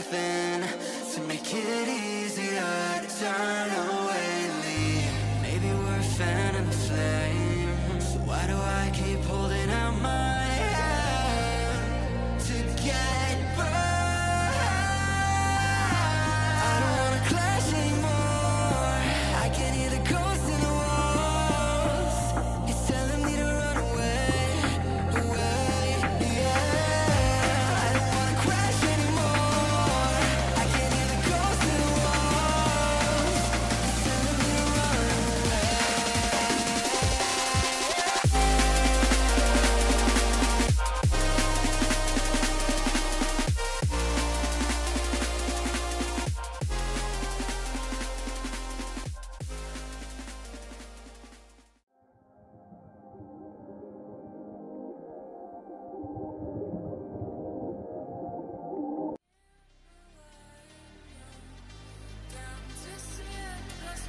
nothing to make it easier to turn away and leave. Maybe we're a fan of the flame, so why do I keep holding out my hand to get burned? I don't wanna clash anymore. I can hear the ghosts in the walls. It's telling me to run away, away, yeah. I don't wanna crash anymore. I can hear the ghosts in the walls. It's telling me to run away.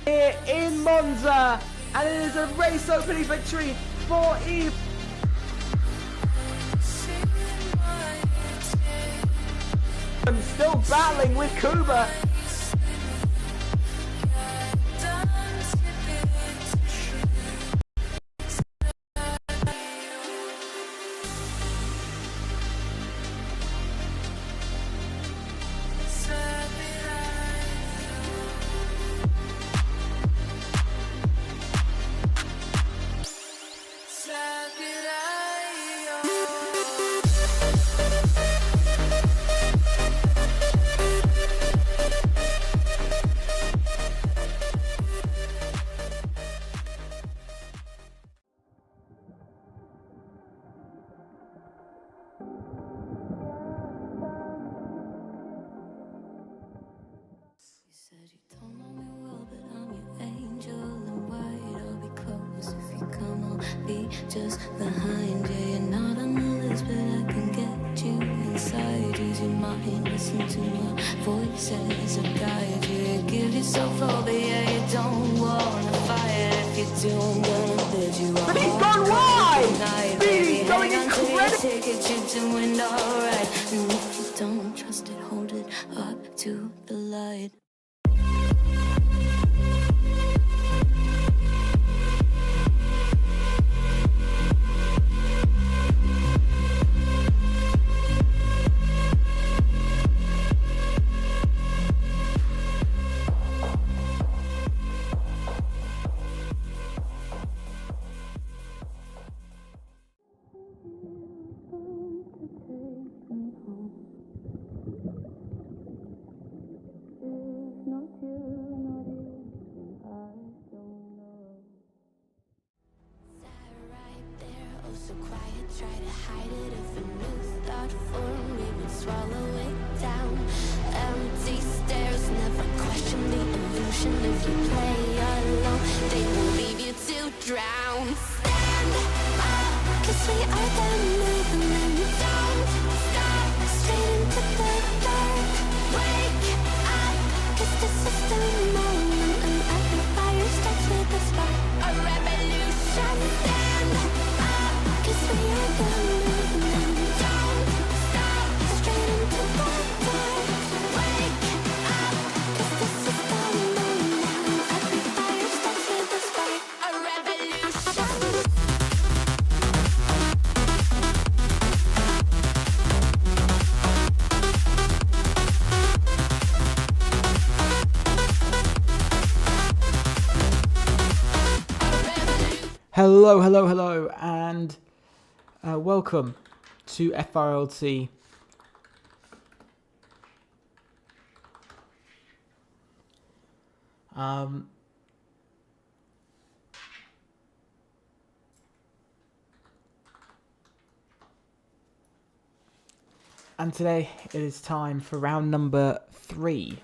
Here in Monza, and it is a race opening victory for Eve. I'm still battling with Kuba. You said you don't know me well, but I'm your angel in white. I'll be close if you come, I'll be just behind you. You're not on the list, but I can get you inside. Use your mind, listen to my voice as I guide you. You give yourself over, yeah, you don't wanna fight. If you do, I'm gonna bid you But he's gone wide! Speedy's going incredible! Take it, you're doing alright. And if you don't trust it, hold it up to the light. So quiet, try to hide it. If a new thought formed, we would swallow it down. Empty stares, never question the illusion. If you play alone, they will leave you to drown. Stand up, 'cause we are the movement. Don't stop, straight into the dark. Wake up, 'cause this is the moment. And every fire starts with a spark. A revolution. Stand up, 'cause we are the movement. Don't stop, straight into the dark. Wake up, 'cause this is the moment. Every fire starts with a spark. A revolution. Hello, and welcome to FRLT. And today it is time for round number 3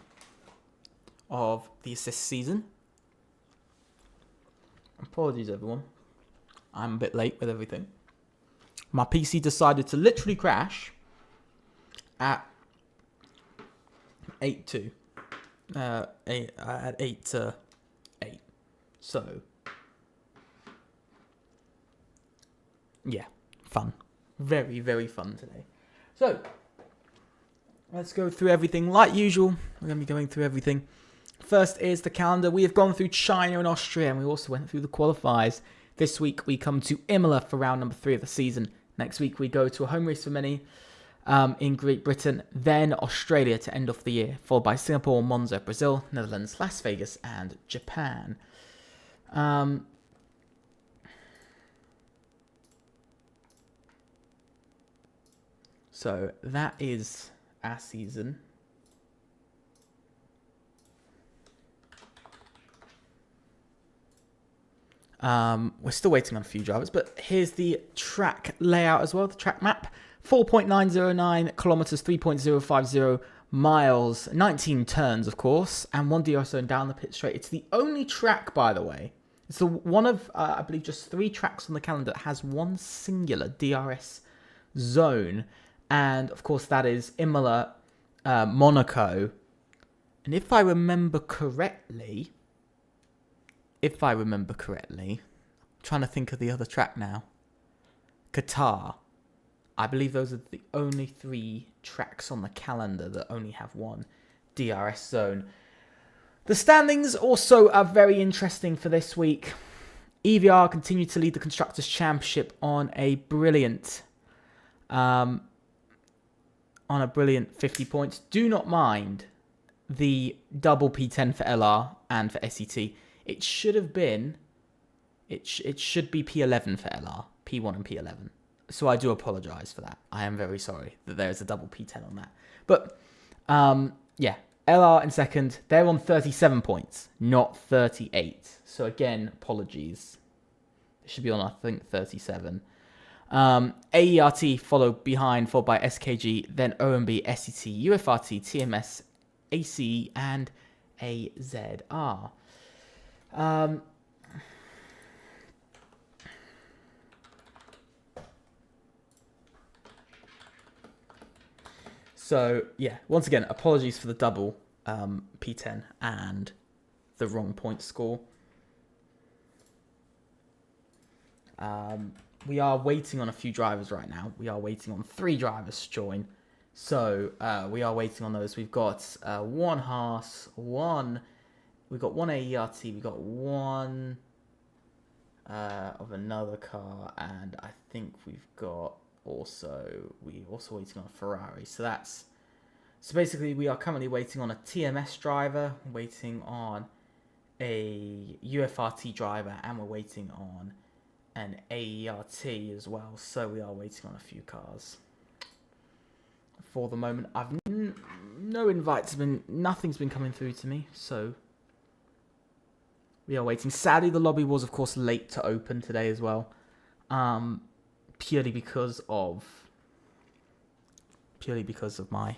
of the assist season. Apologies, everyone. I'm a bit late with everything. My PC decided to literally crash at 8 to 8. So, yeah, fun. Very, very fun today. So, Let's go through everything like usual. We're going to be going through everything. First is the calendar. We have gone through China and Austria, and we also went through the qualifiers. This week we come to Imola for round number 3 of the season. Next week we go to a home race for many in Great Britain, then Australia to end off the year, followed by Singapore, Monza, Brazil, Netherlands, Las Vegas, and Japan. So that is our season. We're still waiting on a few drivers, but here's the track layout as well, the track map. 4.909 kilometers, 3.050 miles, 19 turns, of course, and 1 DRS zone down the pit straight. It's the only track, by the way. It's the one of, I believe, just 3 tracks on the calendar that has one singular DRS zone. And, of course, that is Imola, Monaco. And if I remember correctly, I'm trying to think of the other track now. Qatar. I believe those are the only 3 tracks on the calendar that only have one DRS zone. The standings also are very interesting for this week. EVR continue to lead the Constructors' Championship on a brilliant 50 points. Do not mind the double P10 for LR and for SET. It should have been, it should be P11 for LR, P1 and P11. So I do apologise for that. I am very sorry that there is a double P10 on that. But, yeah, LR in second. They're on 37 points, not 38. So again, apologies. It should be on, I think, 37. AERT followed by SKG, then OMB, SET, UFRT, TMS, ACE, and AZR. So, yeah, once again, apologies for the double P10 and the wrong point score. We are waiting on a few drivers right now. We are waiting on 3 drivers to join. So, we are waiting on those. We've got 1 Haas, we've got 1 AERT, we've got 1 of another car, and I think we're also waiting on a Ferrari. So basically we are currently waiting on a TMS driver, waiting on a UFRT driver, and we're waiting on an AERT as well. So we are waiting on a few cars. For the moment, I've no invites, nothing's been coming through to me, so we are waiting. Sadly, the lobby was, of course, late to open today as well. Purely because of my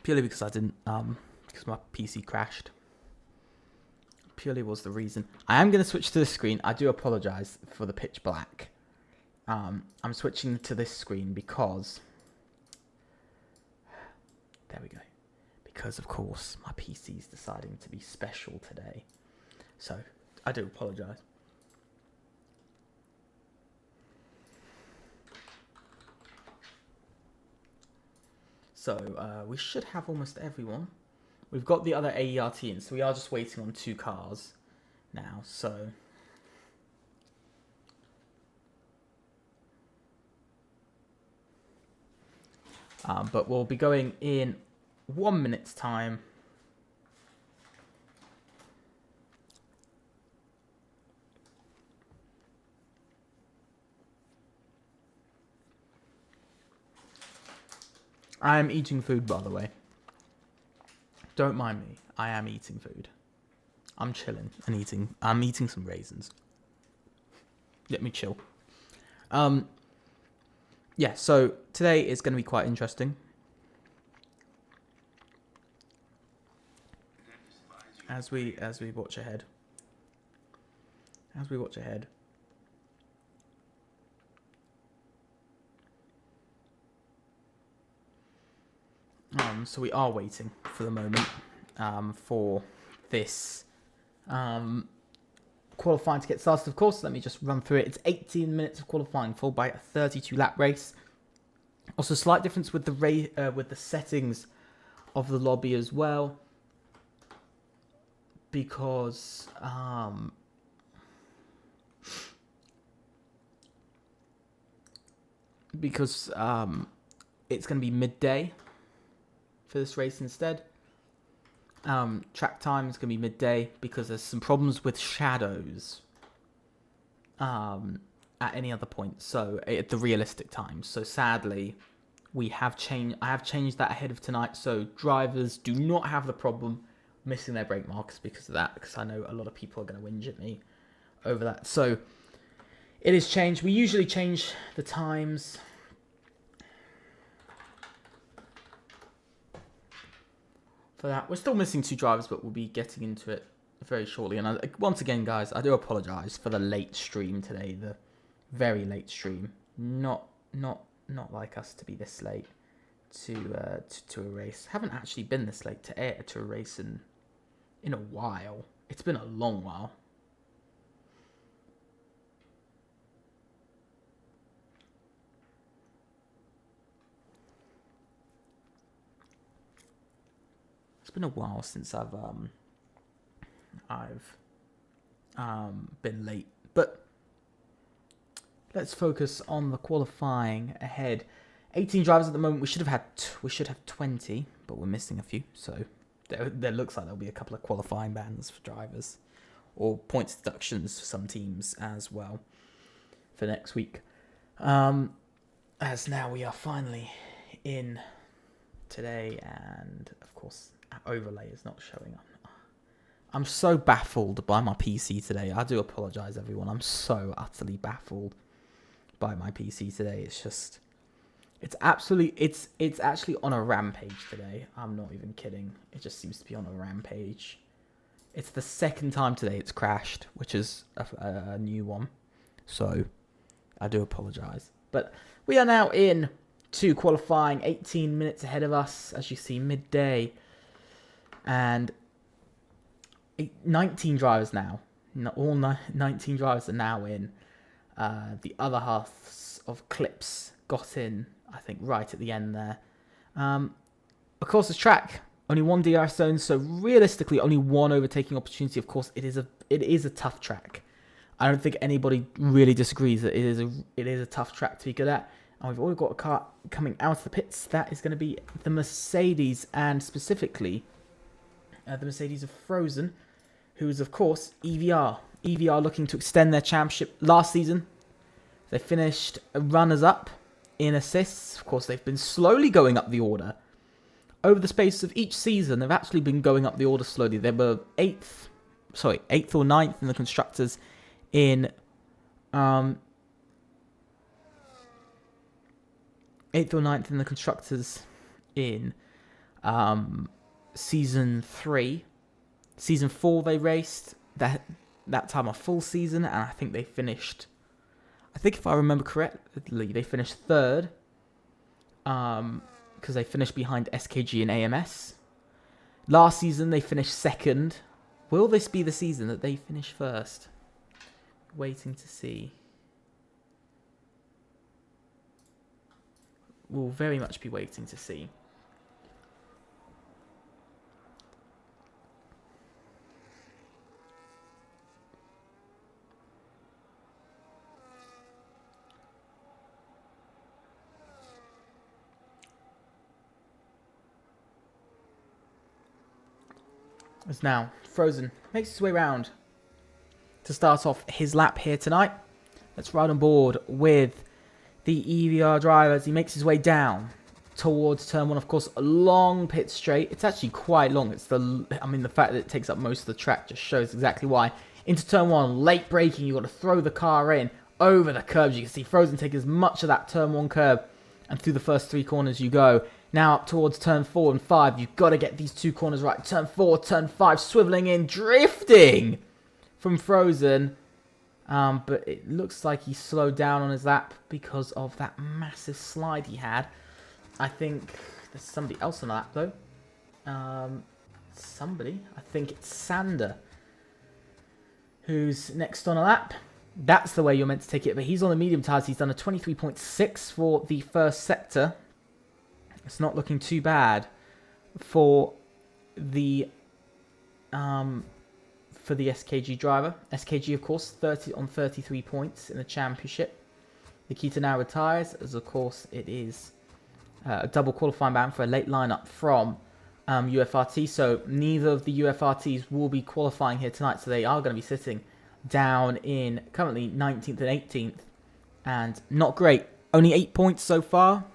because I didn't because my PC crashed. Purely was the reason. I am going to switch to this screen. I do apologize for the pitch black. I'm switching to this screen because... There we go. Because, of course, my PC is deciding to be special today. So, I do apologise. So, we should have almost everyone. We've got the other AERT in, so we are just waiting on 2 cars now, so... but we'll be going in 1 minute's time. I am eating food, by the way. Don't mind me. I am eating food. I'm chilling and eating. I'm eating some raisins. Let me chill. Yeah, so today is going to be quite interesting. As we watch ahead. So we are waiting for the moment for this qualifying to get started. Of course, let me just run through it. It's 18 minutes of qualifying, followed by a 32-lap race. Also, slight difference with the settings of the lobby as well, because it's going to be midday for this race instead. Track time is going to be midday because there's some problems with shadows at any other point, so at the realistic time. So sadly, I have changed that ahead of tonight, so drivers do not have the problem missing their brake markers because of that, because I know a lot of people are going to whinge at me over that. So it is changed. We usually change the times for that. We're still missing 2 drivers, but we'll be getting into it very shortly. And once again, guys, I do apologise for the late stream today, the very late stream. Not like us to be this late to a race. Haven't actually been this late to a race in a while. It's been a long while. It's been a while since I've been late, but let's focus on the qualifying ahead. 18 drivers at the moment. We should have 20, but we're missing a few. So there looks like there'll be a couple of qualifying bans for drivers, or points deductions for some teams as well for next week. As now we are finally in today, and of course our overlay is not showing up. I'm so baffled by my PC today. I do apologise, everyone. I'm so utterly baffled by my PC today. It's actually on a rampage today. I'm not even kidding. It just seems to be on a rampage. It's the second time today it's crashed, which is a new one. So I do apologise. But we are now in to qualifying, 18 minutes ahead of us, as you see, midday. And 19 drivers now. All 19 drivers are now in. The other half of Clips got in, I think, right at the end there. Of course, this track, only 1 DRS zone, so realistically only 1 overtaking opportunity. Of course, it is a tough track. I don't think anybody really disagrees that it is a tough track to be good at. And we've already got a car coming out of the pits. That is going to be the Mercedes, and specifically the Mercedes of Frozen, who is, of course, EVR. EVR looking to extend their championship. Last season, they finished runners-up in assists. Of course, they've been slowly going up the order. Over the space of each season, they've actually been going up the order slowly. They were 8th or 9th in the Constructors in 8th or 9th in the Constructors in Season 3. Season 4 they raced that time a full season, and I think they finished, if I remember correctly, they finished 3rd because they finished behind SKG and AMS. Last season they finished 2nd. Will this be the season that they finish 1st? Waiting to see. We'll very much be waiting to see. As now Frozen makes his way round to start off his lap here tonight. Let's ride on board with the EVR driver as he makes his way down towards turn 1. Of course, a long pit straight. It's actually quite long. The fact that it takes up most of the track just shows exactly why. Into turn 1, late braking. You've got to throw the car in over the curbs. You can see Frozen take as much of that turn 1 curb, and through the first 3 corners you go. Now up towards turn 4 and 5. You've got to get these 2 corners right. Turn 4, turn 5, swiveling in, drifting from Frozen. But it looks like he slowed down on his lap because of that massive slide he had. I think there's somebody else on that, though. Somebody. I think it's Sander, who's next on a lap. That's the way you're meant to take it, but he's on the medium tyres. He's done a 23.6 for the first sector. It's not looking too bad for the SKG driver. SKG, of course, 30 on 33 points in the championship. Nikita now retires, as of course it is a double qualifying ban for a late lineup from UFRT. So neither of the UFRTs will be qualifying here tonight, so they are going to be sitting down in currently 19th and 18th, and not great. Only 8 points so far.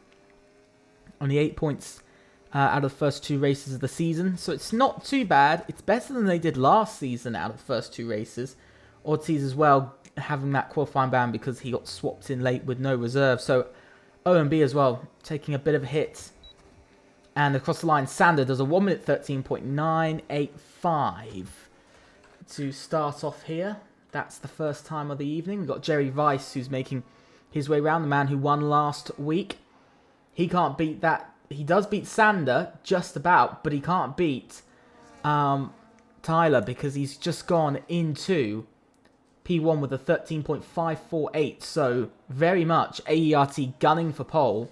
Only 8 points out of the first 2 races of the season, so it's not too bad. It's better than they did last season out of the first 2 races. Ortiz as well having that qualifying ban because he got swapped in late with no reserve. So OMB as well taking a bit of a hit. And across the line, Sander does a 1 minute 13.985 to start off here. That's the first time of the evening. We've got Jerry Weiss, who's making his way around, the man who won last week. He can't beat that. He does beat Sander, just about, but he can't beat Tyler because he's just gone into P1 with a 13.548. So very much AERT gunning for pole.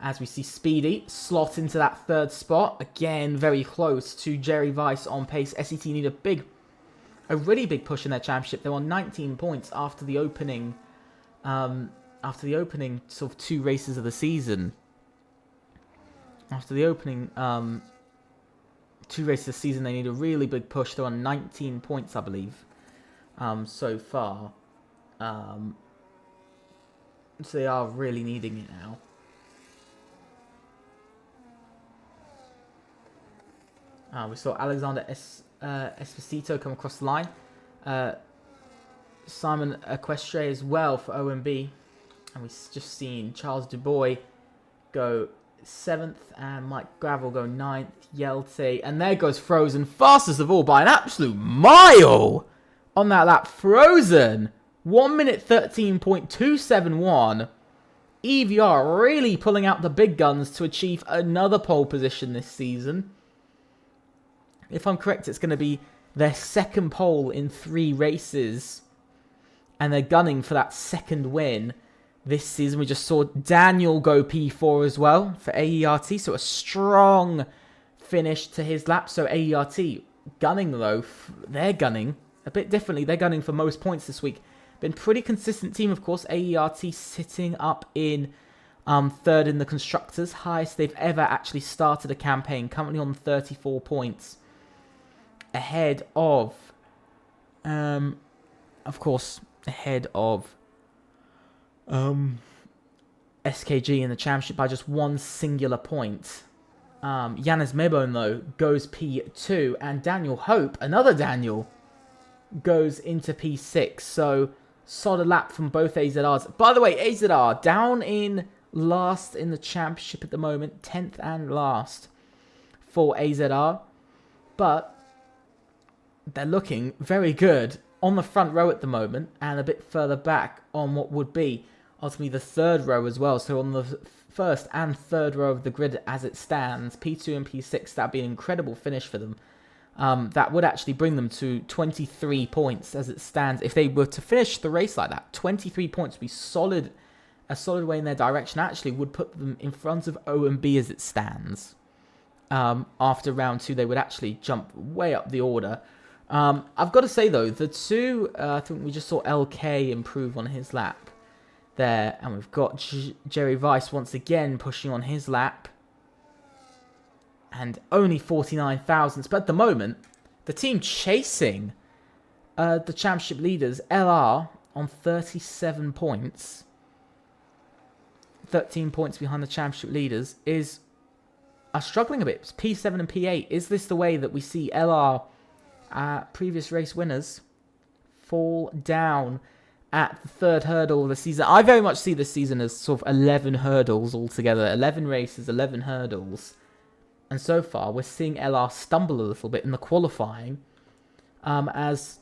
As we see Speedy slot into that 3rd spot. Again, very close to Jerry Weiss on pace. SET need a really big push in their championship. They're on 19 points after the opening sort of 2 races of the season. After the opening 2 races of the season, they need a really big push. They're on 19 points, I believe, so far. So they are really needing it now. We saw Alexander Esposito come across the line. Simon Equestre as well for OMB. And we've just seen Charles Dubois go 7th and Mike Gravel go 9th. Yelte. And there goes Frozen, fastest of all by an absolute mile on that lap. Frozen, 1 minute 13.271. EVR really pulling out the big guns to achieve another pole position this season. If I'm correct, it's going to be their 2nd pole in 3 races. And they're gunning for that 2nd win this season. We just saw Daniel go P4 as well for AERT. So a strong finish to his lap. So AERT gunning, though. They're gunning a bit differently. They're gunning for most points this week. Been pretty consistent team, of course. AERT sitting up in 3rd in the Constructors. Highest they've ever actually started a campaign. Currently on 34 points. Ahead of course, ahead of SKG in the championship by just 1 singular point. Yannis Mebon, though, goes P2, and Daniel Hope, another Daniel, goes into P6. So, solid lap from both AZRs. By the way, AZR down in last in the championship at the moment, 10th and last for AZR. But they're looking very good on the front row at the moment, and a bit further back on what would be ultimately the 3rd row as well. So on the 1st and 3rd row of the grid as it stands, P2 and P6, that'd be an incredible finish for them. That would actually bring them to 23 points as it stands. If they were to finish the race like that, 23 points would be solid, a solid way in their direction. Actually would put them in front of OMB as it stands. After round 2, they would actually jump way up the order. I've got to say, though, the 2, I think we just saw LK improve on his lap there. And we've got Jerry Weiss once again pushing on his lap. And only 49 thousandths. But at the moment, the team chasing the championship leaders, LR, on 37 points. 13 points behind the championship leaders are struggling a bit. It's P7 and P8. Is this the way that we see LR... previous race winners fall down at the 3rd hurdle of the season? I very much see this season as sort of 11 hurdles altogether. 11 races, 11 hurdles. And so far, we're seeing LR stumble a little bit in the qualifying as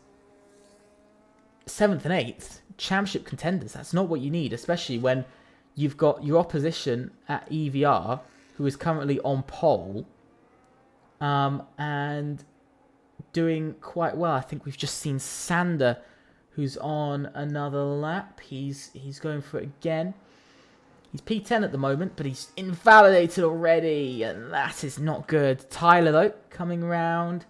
7th and 8th championship contenders. That's not what you need, especially when you've got your opposition at EVR, who is currently on pole. And doing quite well. I think we've just seen Sander, who's on another lap. He's going for it again. He's P10 at the moment, but he's invalidated already, and that is not good. Tyler, though, coming round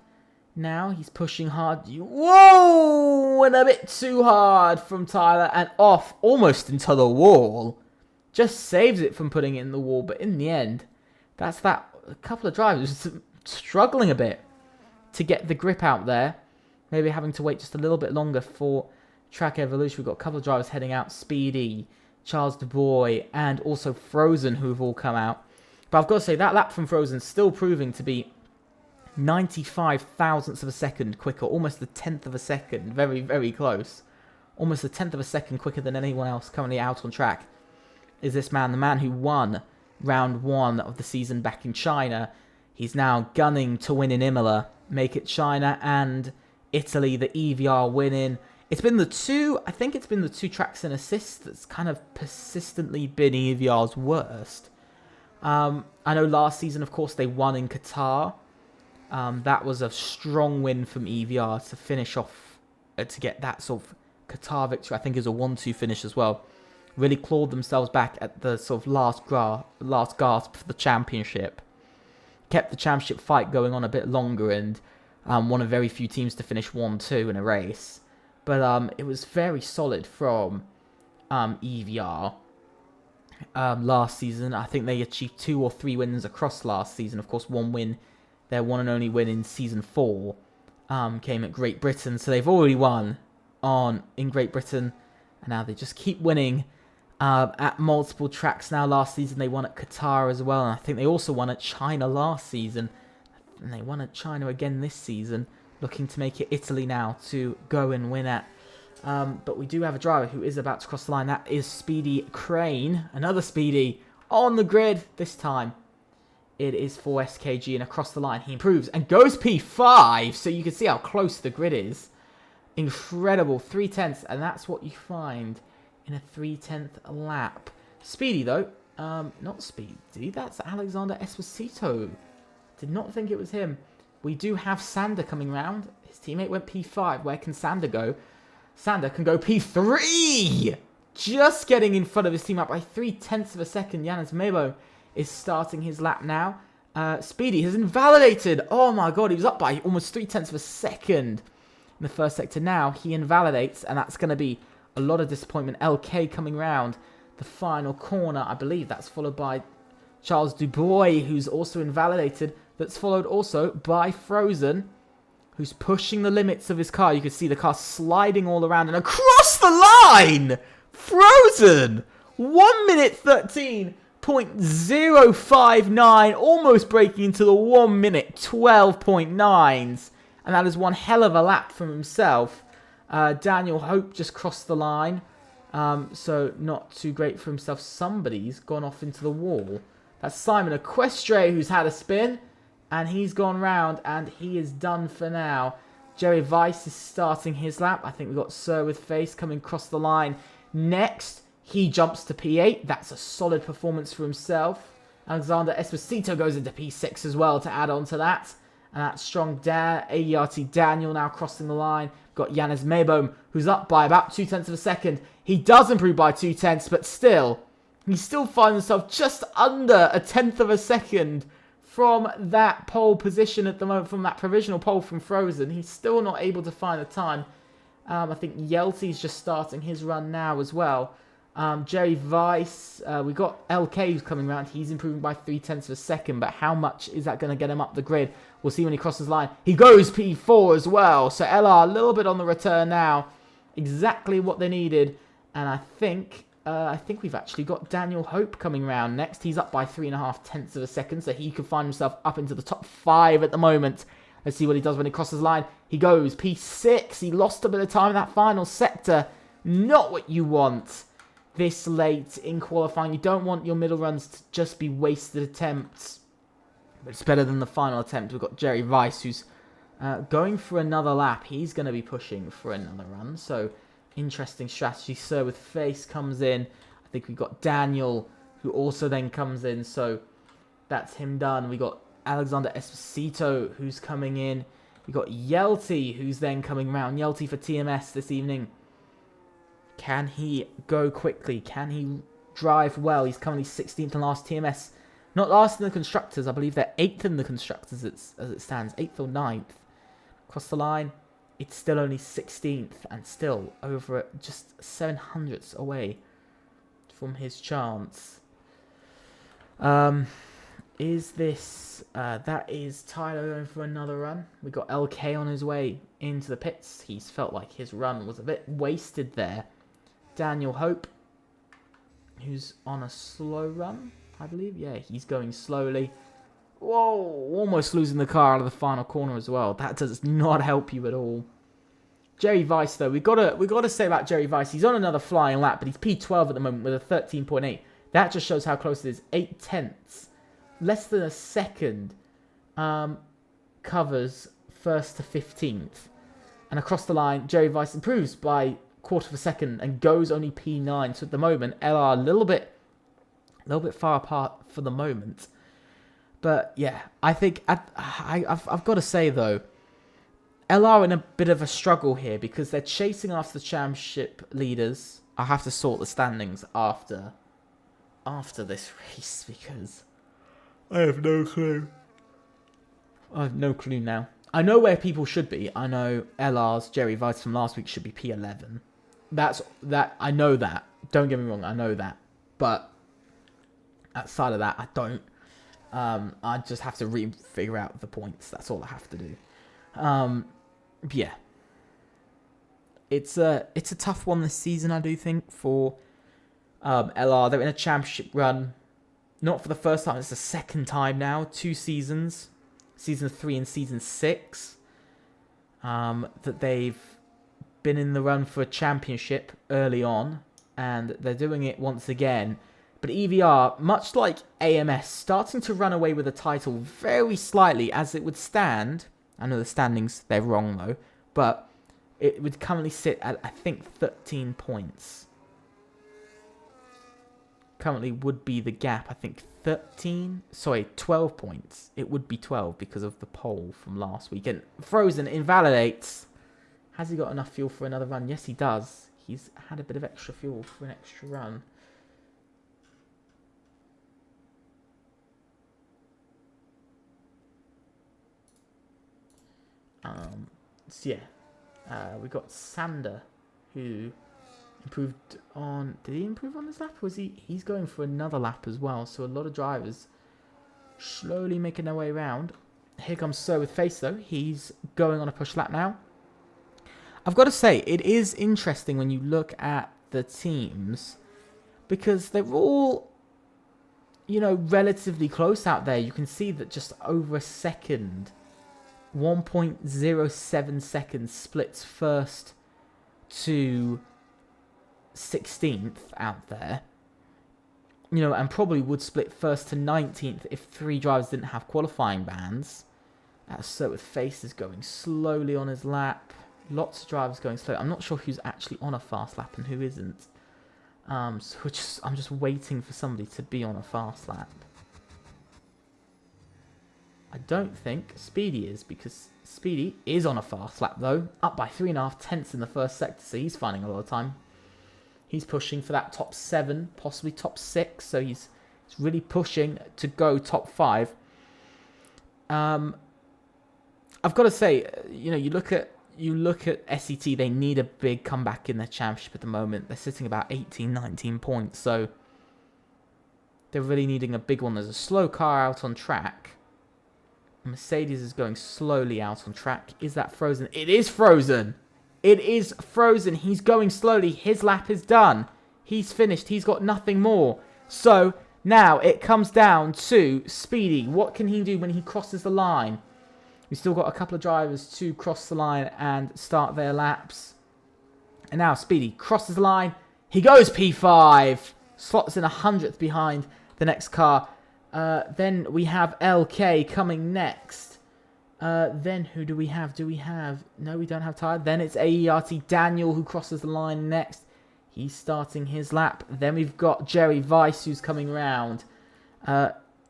now. He's pushing hard. Whoa! And a bit too hard from Tyler, and off almost into the wall. Just saves it from putting it in the wall, but in the end, that's that. A couple of drivers struggling a bit to get the grip out there. Maybe having to wait just a little bit longer for track evolution. We've got a couple of drivers heading out. Speedy, Charles Dubois, and also Frozen, who have all come out. But I've got to say, that lap from Frozen still proving to be 95 thousandths of a second quicker. Almost a tenth of a second. Very, very close. Almost a tenth of a second quicker than anyone else currently out on track. Is this man, the man who won round 1 of the season back in China. He's now gunning to win in Imola. Make it China and Italy, the EVR winning. It's been the two, I think it's been the 2 tracks and assists that's kind of persistently been EVR's worst. I know last season, of course, they won in Qatar. That was a strong win from EVR to finish off, to get that sort of Qatar victory. I think is a 1-2 finish as well. Really clawed themselves back at the sort of last gasp for the championship. Kept the championship fight going on a bit longer, and one of very few teams to finish 1-2 in a race. But it was very solid from EVR last season. I think they achieved 2 or 3 wins across last season. Of course, one win, their one and only win in Season 4, came at Great Britain. So they've already won in Great Britain, and now they just keep winning at multiple tracks now. Last season they won at Qatar as well, and I think they also won at China last season, and they won at China again this season, looking to make it Italy now to go and win at. But we do have a driver who is about to cross the line. That is Speedy Crane, another Speedy on the grid. This time it is for SKG, and across the line he improves and goes P5, so you can see how close the grid is. Incredible, 3/10, and that's what you find in a 3/10 lap. Speedy, though, not Speedy, that's Alexander Esposito. Did not think it was him. We do have Sander coming round. His teammate went P5. Where can Sander go? Sander can go P3! Just getting in front of his teammate by 3/10 of a second. Yanis Mebo is starting his lap now. Speedy has invalidated. Oh my god, he was up by almost 3/10 of a second in the first sector. Now he invalidates, and that's going to be a lot of disappointment. LK coming round the final corner. I believe that's followed by Charles Dubois, who's also invalidated. That's followed also by Frozen, who's pushing the limits of his car. You can see the car sliding all around and across the line. Frozen! 1 minute 13.059, almost breaking into the 1 minute 12.9s. And that is one hell of a lap from himself. Daniel Hope just crossed the line. So not too great for himself. Somebody's gone off into the wall. That's Simon Equestre, who's had a spin. And he's gone round, and he is done for now. Jerry Weiss is starting his lap. I think we've got Sir with Face coming across the line. Next, he jumps to P8. That's a solid performance for himself. Alexander Esposito goes into P6 as well to add on to that. And that's strong AERT Daniel now crossing the line. We've got Yanis Mebom, who's up by about 2/10 of a second. He does improve by 2/10, but still, he still finds himself just under a 10th of a second from that pole position at the moment, from that provisional pole from Frozen. He's still not able to find the time. I think Yelty's just starting his run now as well. Jerry Weiss, we've got LK who's coming around. He's improving by 3/10 of a second, but how much is that going to get him up the grid? We'll see when he crosses the line. He goes P4 as well. So LR a little bit on the return now. Exactly what they needed. And I think we've actually got Daniel Hope coming round next. He's up by 3.5 of a second, so he could find himself up into the top 5 at the moment. Let's see what he does when he crosses the line. He goes P6. He lost a bit of time in that final sector. Not what you want this late in qualifying. You don't want your middle runs to just be wasted attempts. But it's better than the final attempt. We've got Jerry Weiss, who's going for another lap. He's going to be pushing for another run. So, interesting strategy. Sir with Face comes in. I think we've got Daniel, who also then comes in. So, That's him done. We got Alexander Esposito, who's coming in. We got Yelty, who's then coming around. Yelty for TMS this evening. Can he go quickly? Can he drive well? He's currently 16th and last. TMS, not last in the Constructors. I believe they're 8th in the Constructors as it stands. 8th or 9th. Across the line, it's still only 16th and still over just 700ths away from his chance. Is this... that is Tyler going for another run. We got LK on his way into the pits. He's felt like his run was a bit wasted there. Daniel Hope, who's on a slow run, I believe. Yeah, he's going slowly. Whoa, almost losing the car out of the final corner as well. That does not help you at all. Jerry Weiss, though, we gotta say about Jerry Weiss. He's on another flying lap, but he's P12 at the moment with a 13.8. That just shows how close it is. 8 tenths, less than a second, covers first to 15th. And across the line, Jerry Weiss improves by quarter of a second and goes only P9. So at the moment, LR a little bit far apart for the moment. But yeah, I think I've got to say though, LR in a bit of a struggle here because they're chasing after the championship leaders. I have to sort the standings after this race because I have no clue. I have no clue now. I know where people should be. I know LR's Jerry Weiss from last week should be P11. I know that. Don't get me wrong, I know that. But outside of that, I don't. I just have to figure out the points. That's all I have to do. Yeah. It's a tough one this season, I do think, for LR. They're in a championship run. Not for the first time, it's the second time now. 2 seasons. Season 3 and Season 6. That they've been in the run for a championship early on. And they're doing it once again. But EVR, much like AMS, starting to run away with the title very slightly as it would stand. I know the standings, they're wrong though. But it would currently sit at, I think, 13 points. Currently would be the gap, I think 12 points. It would be 12 because of the pole from last week. And Frozen invalidates. Has he got enough fuel for another run? Yes, he does. He's had a bit of extra fuel for an extra run. So yeah, we got Sander, who improved on... Did he improve on this lap? Or was he's going for another lap as well. So a lot of drivers slowly making their way around. Here comes Sir with Face, though. He's going on a push lap now. I've got to say, it is interesting when you look at the teams. Because they're all, you know, relatively close out there. You can see that just over a second... 1.07 seconds splits first to 16th out there. You know, and probably would split first to 19th if 3 drivers didn't have qualifying bans. So with Faces going slowly on his lap. Lots of drivers going slow. I'm not sure who's actually on a fast lap and who isn't. So I'm just waiting for somebody to be on a fast lap. I don't think Speedy is, because Speedy is on a fast lap, though. Up by 3.5 tenths in the first sector, so he's finding a lot of time. He's pushing for that top 7, possibly top 6, so he's really pushing to go top 5. I've got to say, you know, you look at SET, they need a big comeback in their championship at the moment. They're sitting about 18, 19 points, so they're really needing a big one. There's a slow car out on track. Mercedes is going slowly out on track. Is that Frozen? It is Frozen. It is Frozen. He's going slowly. His lap is done. He's finished. He's got nothing more. So now it comes down to Speedy. What can he do when he crosses the line? We've still got a couple of drivers to cross the line and start their laps. And now Speedy crosses the line. He goes P5. Slots in 100th behind the next car. Then we have LK coming next. Then who do we have? No, we don't have Tyler. Then it's AERT Daniel who crosses the line next. He's starting his lap. Then we've got Jerry Weiss who's coming round.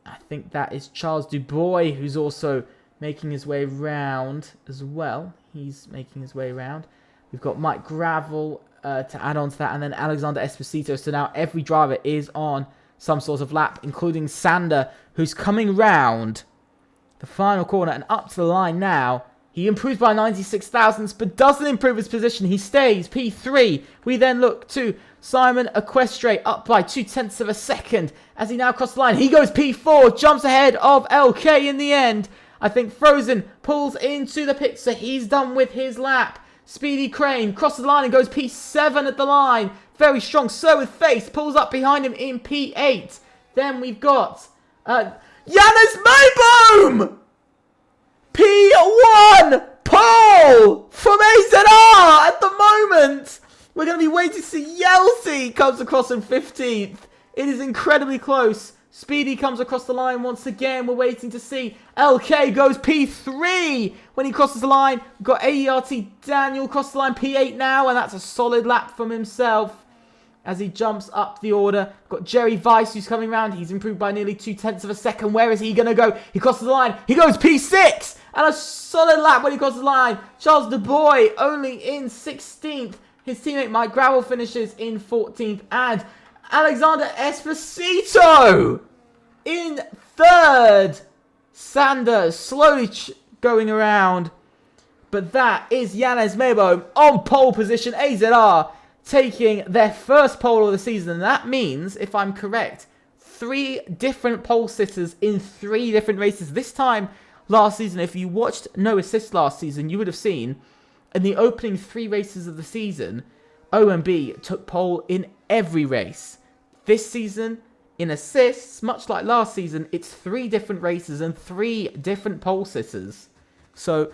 I think that is Charles Dubois, who's also making his way round as well. He's making his way around. We've got Mike Gravel to add on to that, and then Alexander Esposito. So now every driver is on some sort of lap, including Sander, who's coming round the final corner and up to the line now. He improves by 96 thousandths, but doesn't improve his position. He stays P3. We then look to Simon Equestre, up by 0.2 of a second as he now crosses the line. He goes P4, jumps ahead of LK in the end. I think Frozen pulls into the pit, so he's done with his lap. Speedy Crane crosses the line and goes P7 at the line. Very strong. So with Face pulls up behind him in P8. Then we've got Janus Mayboom! P1 pole from AZR at the moment. We're going to be waiting to see Yelty comes across in 15th. It is incredibly close. Speedy comes across the line once again. We're waiting to see. LK goes P3 when he crosses the line. We've got AERT Daniel cross the line P8 now, and that's a solid lap from himself as he jumps up the order. We've got Jerry Weiss who's coming around. He's improved by nearly 0.2 of a second. Where is he going to go? He crosses the line. He goes P6 and a solid lap when he crosses the line. Charles Dubois only in 16th. His teammate Mike Gravel finishes in 14th, and Alexander Esposito in 3rd. Sanders slowly going around. But that is Janez Mebo on pole position. AZR taking their first pole of the season. And that means, if I'm correct, 3 different pole sitters in 3 different races. This time last season, if you watched No Assist last season, you would have seen in the opening 3 races of the season, OMB took pole in every race. This season, in assists, much like last season, it's 3 different races and 3 different pole sitters. So,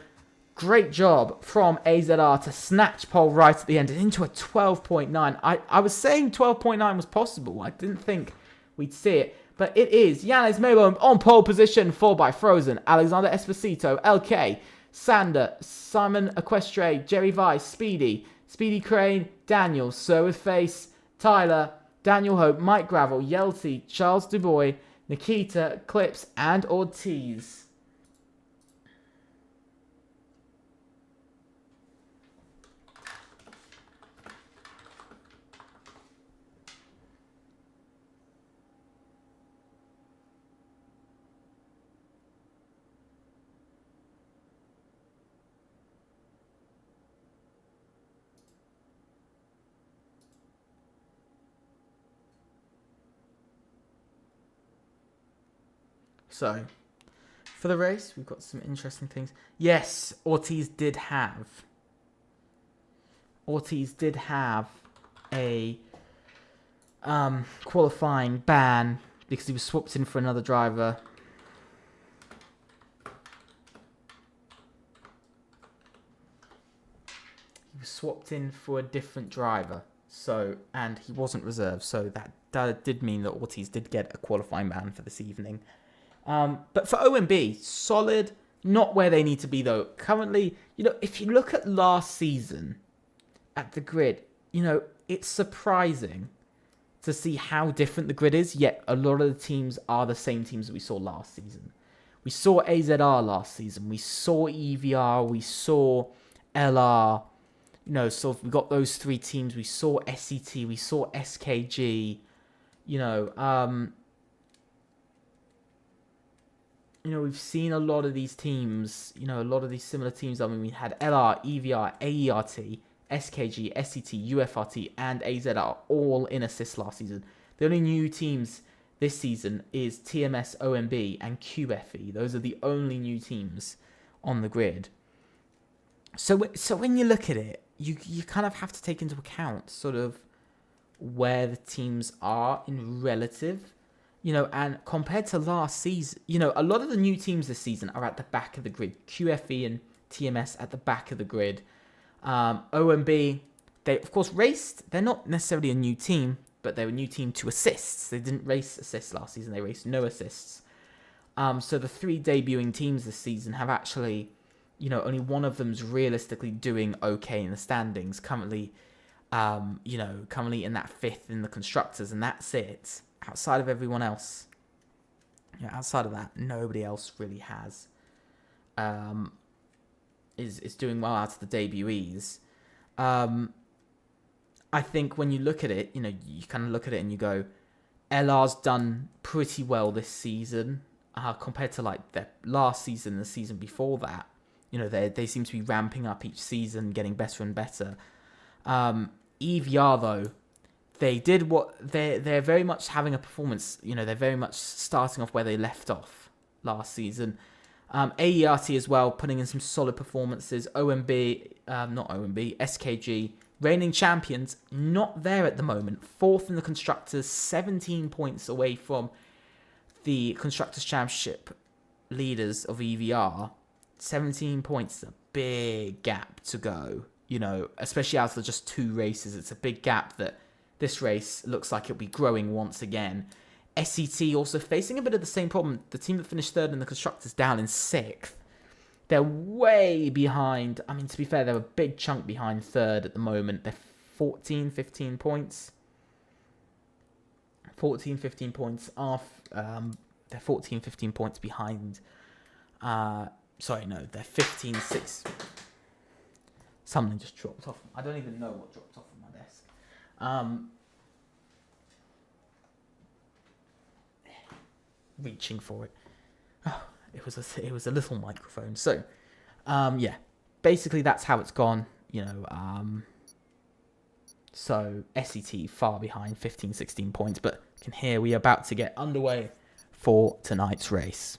great job from AZR to snatch pole right at the end and into a 12.9. I was saying 12.9 was possible. I didn't think we'd see it. But it is Janez Mebo on pole position, 4 by Frozen, Alexander Esposito, LK, Sander, Simon Equestre, Jerry Weiss, Speedy Crane, Daniel, Sir with Face, Tyler, Daniel Hope, Mike Gravel, Yelty, Charles Dubois, Nikita, Clips, and Ortiz. So, for the race, we've got some interesting things. Yes, Ortiz did have a qualifying ban because he was swapped in for another driver. He was swapped in for a different driver. So, and he wasn't reserved. So that did mean that Ortiz did get a qualifying ban for this evening. But for OMB, solid, not where they need to be though. Currently, if you look at last season at the grid, it's surprising to see how different the grid is, yet a lot of the teams are the same teams that we saw last season. We saw AZR last season, we saw EVR, we saw LR, so we got those 3 teams, we saw SET, we saw SKG, we've seen a lot of these teams, a lot of these similar teams. I mean, we had LR, EVR, AERT, SKG, SCT, UFRT, and AZR all in assists last season. The only new teams this season is TMS, OMB, and QFE. Those are the only new teams on the grid. So when you look at it, you kind of have to take into account sort of where the teams are in relative. And compared to last season, a lot of the new teams this season are at the back of the grid. QFE and TMS at the back of the grid. OMB, they, of course, raced. They're not necessarily a new team, but they're a new team to assists. They didn't race assists last season. They raced no assists. So the 3 debuting teams this season have actually, only one of them's realistically doing okay in the standings. Currently in that 5th in the constructors, and that's it. Outside of everyone else, Yeah, outside of that, nobody else really has is doing well out of the debutees. I think when you look at it, you know, you kind of look at it and you go, LR's done pretty well this season compared to like their last season and the season before that. You know, they seem to be ramping up each season, getting better and better. EVR though, they're very much having a performance. You know, they're very much starting off where they left off last season. AERT as well, putting in some solid performances. SKG, reigning champions, not there at the moment. 4th in the Constructors, 17 points away from the Constructors' Championship leaders of EVR. 17 points is a big gap to go, you know, especially out of just 2 races. It's a big gap that this race looks like it'll be growing once again. SET also facing a bit of the same problem. The team that finished 3rd in the Constructors down in 6th. They're way behind. I mean, to be fair, they're a big chunk behind 3rd at the moment. They're 14, 15 points. 14, 15 points off. They're 14, 15 points behind. Sorry, no, they're 15, 6. Something just dropped off. I don't even know what dropped off of my desk. Reaching for it. Oh, it was a little microphone. So, yeah, basically that's how it's gone. You know, so SET far behind, 15, 16 points. But you can hear we are about to get underway for tonight's race.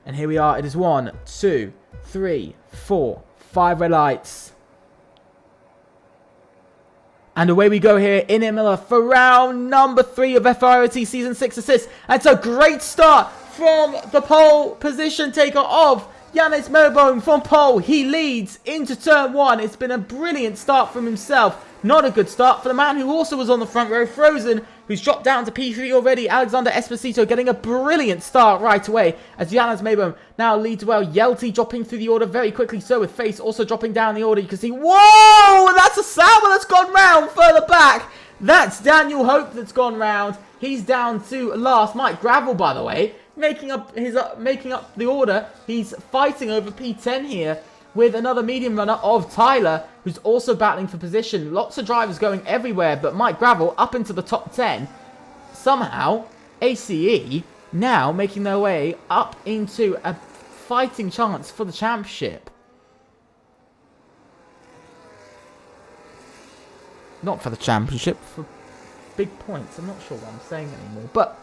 And here we are. It is 1, 2, 3, 4, 5 red lights. And away we go here in Imola for round number 3 of FRLT Season 6 Assists. And it's a great start from the pole position taker of Yannis Melbourne from pole. He leads into turn 1. It's been a brilliant start from himself. Not a good start for the man who also was on the front row, Frozen, who's dropped down to P3 already. Alexander Esposito getting a brilliant start right away as Yannis Melbourne now leads well. Yelty dropping through the order very quickly, so with Face also dropping down the order. You can see, whoa, that's a Sauber that's gone round further back. That's Daniel Hope that's gone round. He's down to last. Mike Gravel, by the way, making up the order. He's fighting over P10 here with another medium runner of Tyler, who's also battling for position. Lots of drivers going everywhere, but Mike Gravel up into the top 10. Somehow, ACE now making their way up into a fighting chance for the championship. Not for the championship, for big points. I'm not sure what I'm saying anymore. But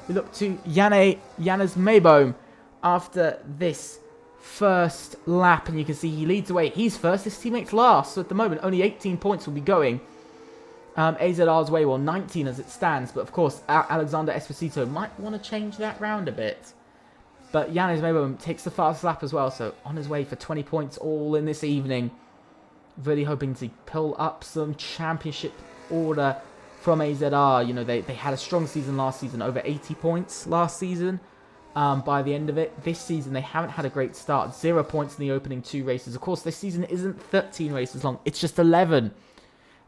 we look to Yannis Melbourne after this first lap, and you can see he leads away. He's first, his teammates last, so at the moment only 18 points will be going AZR's way, well 19 as it stands, but of course Alexander Esposito might want to change that round a bit. But Yannis Melbourne takes the fastest lap as well, so on his way for 20 points all in this evening. Really hoping to pull up some championship order from AZR. You know, they had a strong season last season, over 80 points last season. By the end of it, this season they haven't had a great start. 0 points in the opening 2 races. Of course, this season isn't 13 races long. It's just 11.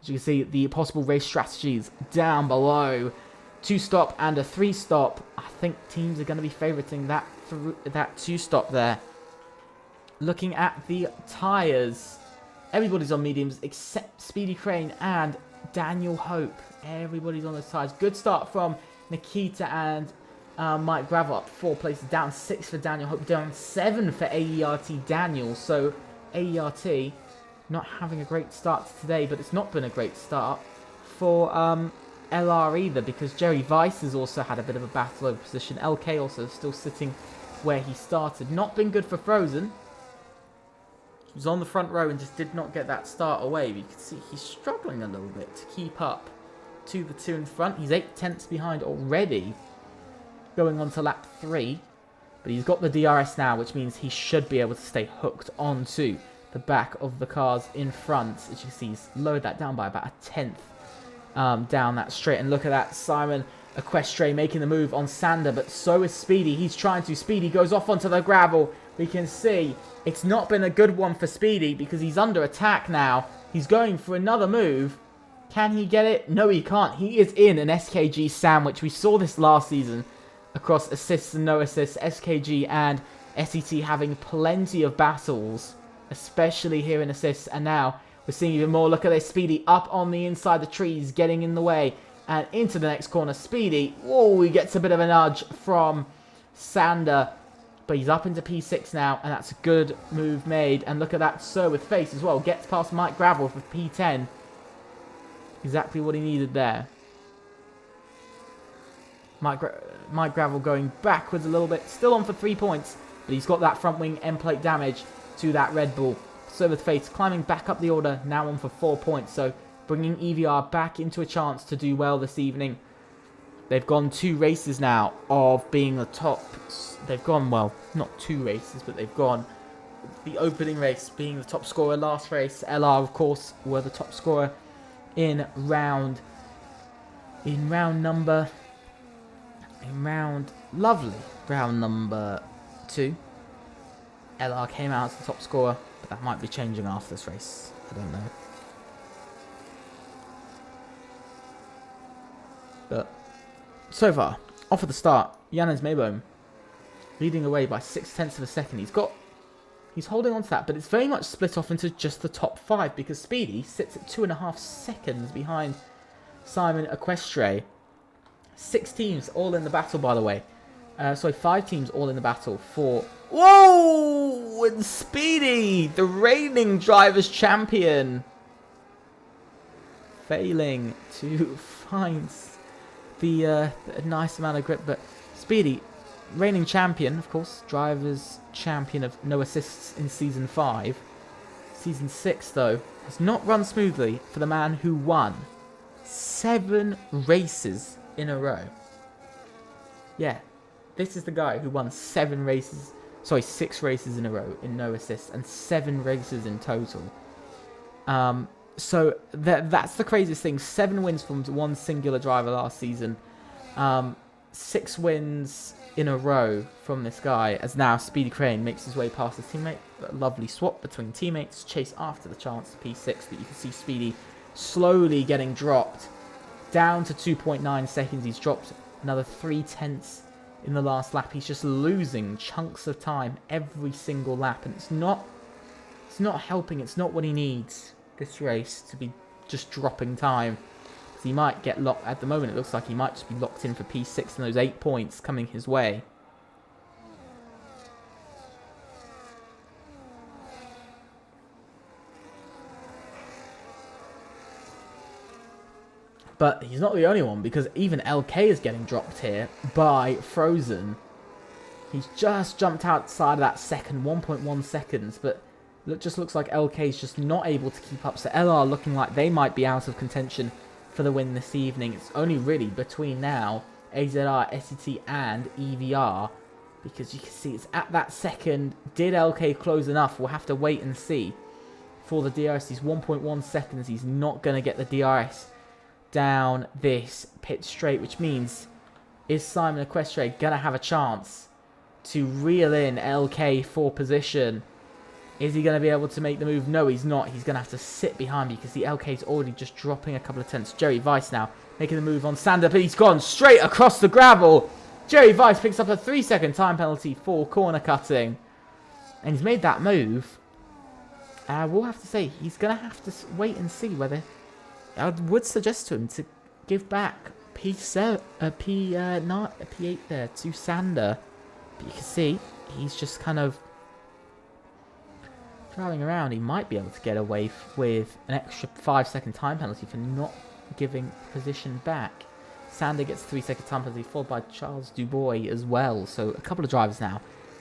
As you can see, the possible race strategies down below. 2-stop and a 3-stop. I think teams are going to be favoriting that 2-stop there. Looking at the tyres, everybody's on mediums except Speedy Crane and Daniel Hope. Everybody's on those tyres. Good start from Nikita and Mike Gravel, up 4 places, down 6 for Daniel Hope, down 7 for AERT Daniel. So AERT not having a great start today, but it's not been a great start for LR either, because Jerry Weiss has also had a bit of a battle over position. LK also still sitting where he started. Not been good for Frozen. He was on the front row and just did not get that start away. You can see he's struggling a little bit to keep up to the 2 in front. He's 8 tenths behind already, going on to lap 3, but he's got the DRS now, which means he should be able to stay hooked onto the back of the cars in front. As you can see, he's lowered that down by about a 10th down that straight. And look at that, Simon Equestre making the move on Sander, but so is Speedy. He's trying to. Speedy goes off onto the gravel. We can see it's not been a good one for Speedy because he's under attack now. He's going for another move. Can he get it? No, he can't. He is in an SKG sandwich. We saw this last season across assists and no assists. SKG and SET having plenty of battles, especially here in assists. And now we're seeing even more. Look at this. Speedy up on the inside the trees, getting in the way. And into the next corner. Speedy. Whoa, he gets a bit of a nudge from Sander. But he's up into P6 now, and that's a good move made. And look at that, Sir with face as well. Gets past Mike Gravel for P10. Exactly what he needed there. Mike Gravel going backwards a little bit. Still on for 3 points, but he's got that front wing end plate damage to that Red Bull. Sir with face climbing back up the order, now on for 4 points. So bringing EVR back into a chance to do well this evening. They've gone 2 races now of being the top. They've gone, well, not 2 races, but they've gone the opening race being the top scorer. Last race, LR, of course, were the top scorer in round number 2. LR came out as the top scorer, but that might be changing after this race. I don't know. But so far, off at the start, Jannes Mayboom leading away by 0.6 of a second. He's holding on to that, but it's very much split off into just the top 5 because Speedy sits at 2.5 seconds behind Simon Equestre. 6 teams all in the battle, by the way. 5 teams all in the battle for... Whoa! And Speedy, the reigning Drivers' Champion, failing to find the nice amount of grip, but Speedy, reigning champion, of course, Drivers' Champion of no assists in Season 5. Season 6, though, has not run smoothly for the man who won 7 races in a row. Yeah, this is the guy who won 6 races in a row in no assists and 7 races in total. So that's the craziest thing. 7 wins from one singular driver last season. 6 wins in a row from this guy, as now Speedy Crane makes his way past his teammate. A lovely swap between teammates. Chase after the chance to P6, but you can see Speedy slowly getting dropped down to 2.9 seconds. He's dropped another 0.3 in the last lap. He's just losing chunks of time every single lap, and it's not helping. It's not what he needs this race to be just dropping time. So he might get locked. At the moment, it looks like he might just be locked in for P6 and those 8 points coming his way. But he's not the only one, because even LK is getting dropped here by Frozen. He's just jumped outside of that second, 1.1 seconds, but it just looks like LK is just not able to keep up. So LR looking like they might be out of contention for the win this evening. It's only really between now AZR, SET and EVR, because you can see it's at that second. Did LK close enough? We'll have to wait and see. For the DRS, he's 1.1 seconds. He's not going to get the DRS down this pit straight, which means, is Simon Equestre going to have a chance to reel in LK for position? Is he going to be able to make the move? No, he's not. He's going to have to sit behind, because the LK is already just dropping a couple of tenths. Jerry Weiss now making the move on Sander, but he's gone straight across the gravel. Jerry Weiss picks up a 3-second time penalty for corner cutting, and he's made that move. We'll have to say he's going to have to wait and see whether... I would suggest to him to give back P8 there to Sander. But you can see he's just kind of driving around. He might be able to get away with an extra 5-second time penalty for not giving position back. Sander gets a 3-second time penalty, followed by Charles Dubois as well. So a couple of drivers now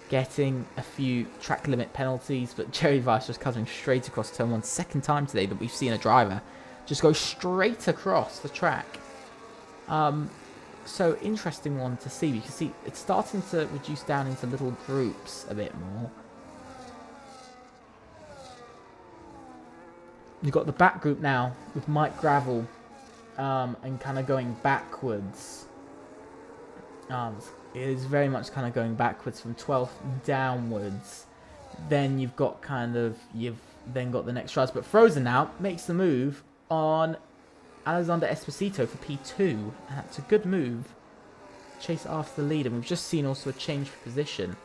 getting a few track limit penalties, but Jerry Weiss just cutting straight across turn 1. Second time today that we've seen a driver just go straight across the track. So interesting one to see. You can see it's starting to reduce down into little groups a bit more. You've got the back group now with Mike Gravel and kind of going backwards. It is very much kind of going backwards from 12th downwards. Then you've got then got the next drivers. But Frozen now makes the move on Alexander Esposito for P2. And that's a good move. Chase after the lead, and we've just seen also a change for position.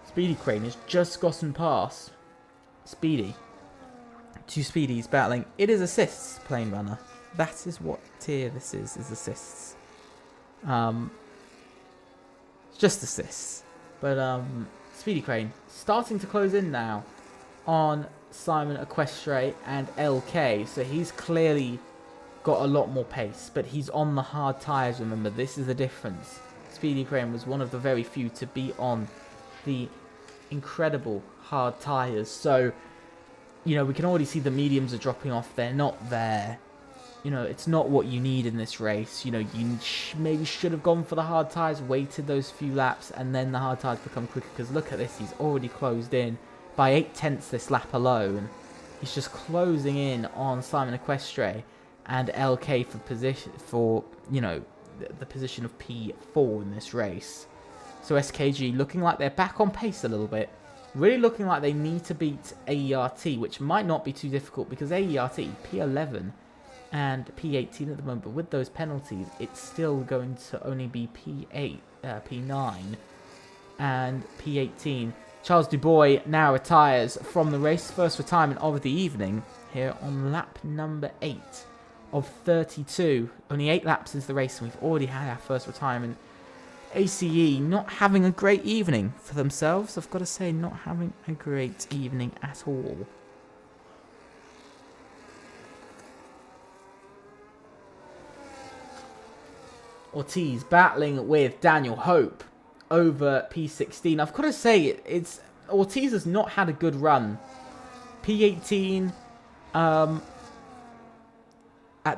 Speedy Crane has just gotten past Speedy. Two Speedies battling. It is assists, Plane Runner. That is what tier this is assists. Just assists. But Speedy Crane starting to close in now on Simon Equestre and LK. So he's clearly got a lot more pace, but he's on the hard tyres, remember. This is the difference. Speedy Crane was one of the very few to be on the incredible hard tyres. So, you know, we can already see the mediums are dropping off. They're not there. You know, it's not what you need in this race. You know, you maybe should have gone for the hard tyres, waited those few laps, and then the hard tyres become quicker. Because look at this, he's already closed in by 8/10 this lap alone. He's just closing in on Simon Equestre and LK for position, for, you know, the position of P4 in this race. So SKG looking like they're back on pace a little bit. Really looking like they need to beat AERT, which might not be too difficult because AERT, P11 and P18 at the moment. But with those penalties, it's still going to only be P8, P9 and P18. Charles Dubois now retires from the race. First retirement of the evening here on lap number 8 of 32. Only 8 laps into the race and we've already had our first retirement. ACE not having a great evening for themselves. I've got to say, not having a great evening at all. Ortiz battling with Daniel Hope over P16. I've got to say, it's Ortiz has not had a good run. P18 at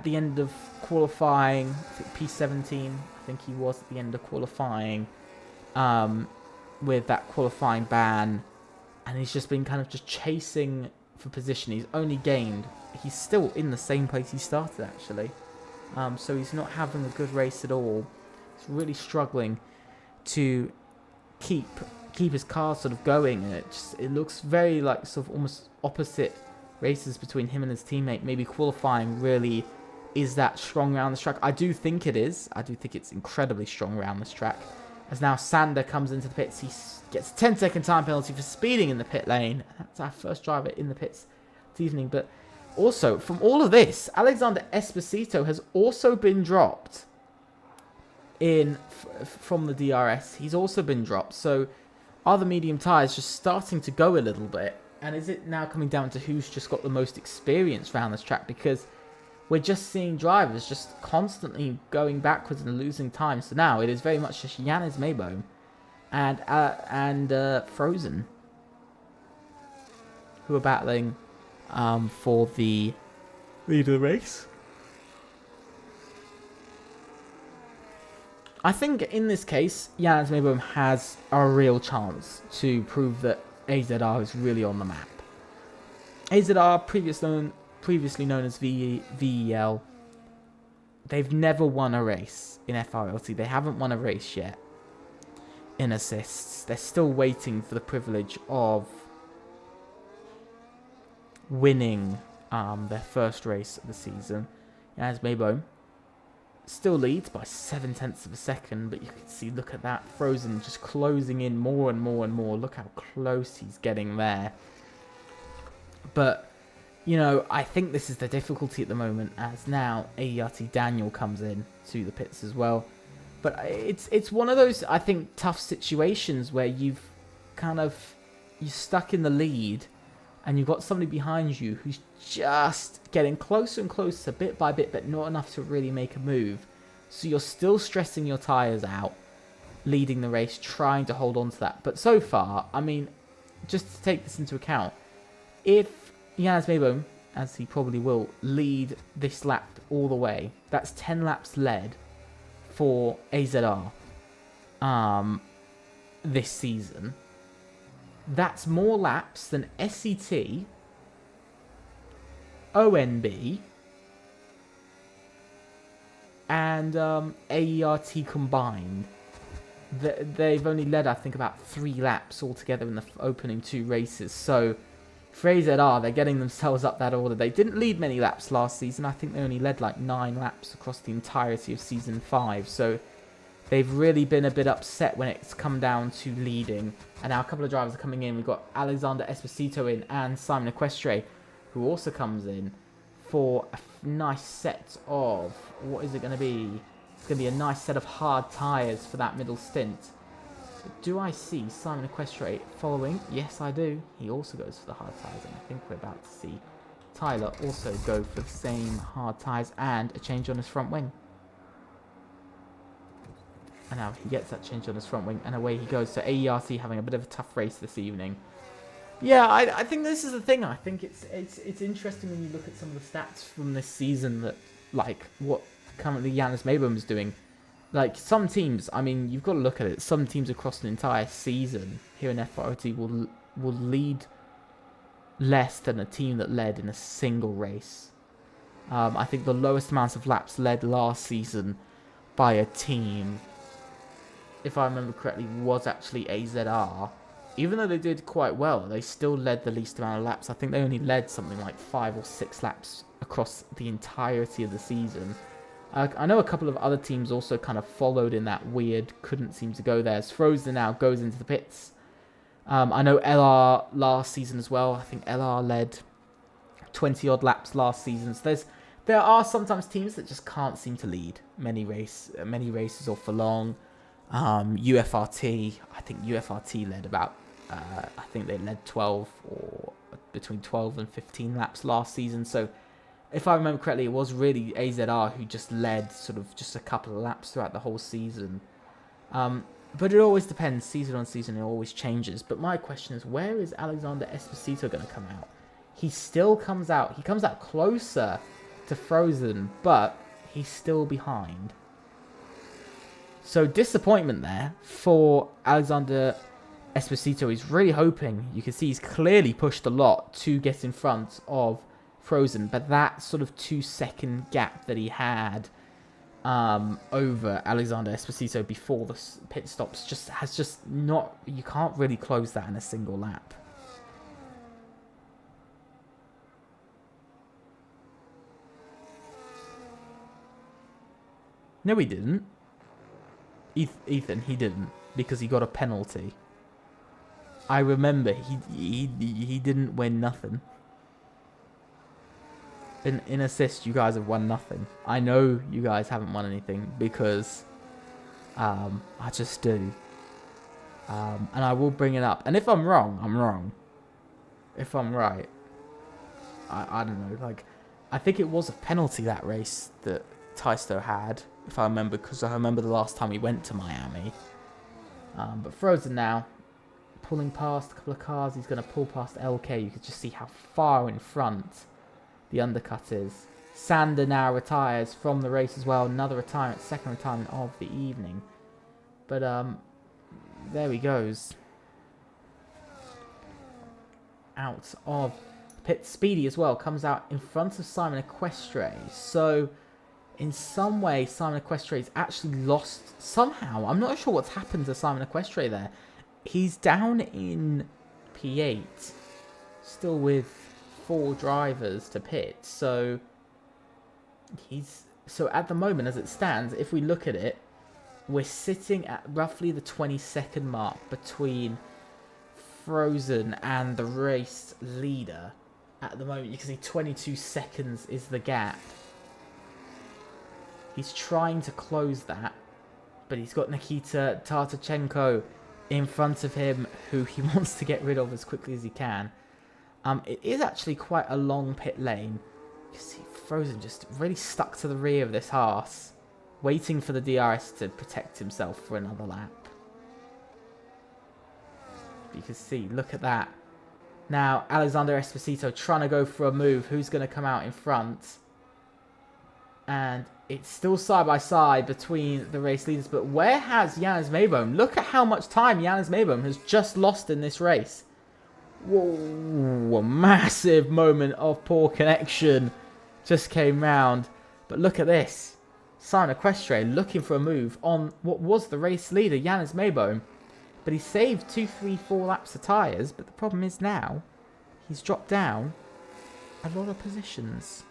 the end of qualifying. I think P17, I think he was at the end of qualifying with that qualifying ban. And he's just been kind of just chasing for position. He's only gained. He's still in the same place he started, actually. So he's not having a good race at all. He's really struggling to keep his car sort of going, and it looks very like sort of almost opposite races between him and his teammate. Maybe qualifying really is that strong around this track. I do think it is. I do think it's incredibly strong around this track. As now Sander comes into the pits, he gets a 10-second time penalty for speeding in the pit lane. That's our first driver in the pits this evening. But also, from all of this, Alexander Esposito has also been dropped from the DRS. He's also been dropped. So are the medium tyres just starting to go a little bit? And is it now coming down to who's just got the most experience around this track? Because we're just seeing drivers just constantly going backwards and losing time. So now it is very much just Yannis Maybohm and Frozen who are battling for the lead of the race. I think in this case, Yannis Maybohm has a real chance to prove that AZR is really on the map. AZR, previously known as VEL, they've never won a race in FRLT. They haven't won a race yet in assists. They're still waiting for the privilege of winning their first race of the season. As Maybohm still leads by 7/10 of a second, but you can see, look at that, Frozen just closing in more and more and more. Look how close he's getting there. But, you know, I think this is the difficulty at the moment, as now AERT Daniel comes in to the pits as well. But it's one of those, I think, tough situations where you're stuck in the lead, and you've got somebody behind you who's just getting closer and closer bit by bit, but not enough to really make a move. So you're still stressing your tyres out, leading the race, trying to hold on to that. But so far, I mean, just to take this into account, if Yannis Maybohm, as he probably will, lead this lap all the way, that's 10 laps led for AZR this season. That's more laps than SET, ONB, and AERT combined. They've only led, I think, about 3 laps altogether in the opening 2 races. So for AZR, they're getting themselves up that order. They didn't lead many laps last season. I think they only led like 9 laps across the entirety of Season 5. So they've really been a bit upset when it's come down to leading. And now a couple of drivers are coming in. We've got Alexander Esposito in and Simon Equestre, who also comes in for a nice set of... What is it going to be? It's going to be a nice set of hard tyres for that middle stint. But do I see Simon Equestre following? Yes, I do. He also goes for the hard tyres, and I think we're about to see Tyler also go for the same hard tyres and a change on his front wing. And now he gets that change on his front wing, and away he goes. So AERT having a bit of a tough race this evening. Yeah, I think this is the thing. I think it's interesting when you look at some of the stats from this season that, like, what currently Janus Mabum is doing. Like, some teams, I mean, you've got to look at it. Some teams across an entire season here in FRLT will lead less than a team that led in a single race. I think the lowest amounts of laps led last season by a team, if I remember correctly, was actually AZR. Even though they did quite well, they still led the least amount of laps. I think they only led something like 5 or 6 laps across the entirety of the season. I know a couple of other teams also kind of followed in that weird, couldn't seem to go there. As Frozen now goes into the pits. I know LR last season as well. I think LR led 20 odd laps last season. So there are sometimes teams that just can't seem to lead many races or for long. UFRT, I think UFRT led about, I think they led 12 or between 12 and 15 laps last season. So if I remember correctly, it was really AZR who just led sort of just a couple of laps throughout the whole season. But it always depends, season on season, it always changes. But my question is, where is Alexander Esposito going to come out? He still comes out, he comes out closer to Frozen, but he's still behind. So disappointment there for Alexander Esposito. He's really hoping, you can see he's clearly pushed a lot to get in front of Frozen, but that sort of 2-second gap that he had over Alexander Esposito before the pit stops has just not, you can't really close that in a single lap. No, he didn't. Ethan, he didn't, because he got a penalty. I remember he didn't win nothing. In assist, you guys have won nothing. I know you guys haven't won anything because I just do. And I will bring it up. And if I'm wrong, I'm wrong. If I'm right, I don't know. Like, I think it was a penalty that race that Taisto had, if I remember, because I remember the last time we went to Miami. But Frozen now, pulling past a couple of cars. He's going to pull past LK. You could just see how far in front the undercut is. Sander now retires from the race as well. Another retirement, second retirement of the evening. But there he goes. Out of pit. Speedy as well comes out in front of Simon Equestre. So in some way, Simon Equestre has actually lost somehow. I'm not sure what's happened to Simon Equestre there. He's down in P8, still with 4 drivers to pit. So at the moment, as it stands, if we look at it, we're sitting at roughly the 20-second mark between Frozen and the race leader. At the moment, you can see 22 seconds is the gap. He's trying to close that, but he's got Nikita Tartachenko in front of him, who he wants to get rid of as quickly as he can. It is actually quite a long pit lane. You see Frozen just really stuck to the rear of this Haas, waiting for the DRS to protect himself for another lap. You can see, look at that. Now, Alexander Esposito trying to go for a move. Who's going to come out in front? And it's still side by side between the race leaders. But where has Janus Mabum? Look at how much time Janus Mabum has just lost in this race. Whoa, a massive moment of poor connection just came round. But look at this. Simon Equestre looking for a move on what was the race leader, Janus Mabum. But he saved 2, 3, 4 laps of tyres. But the problem is now, he's dropped down a lot of positions.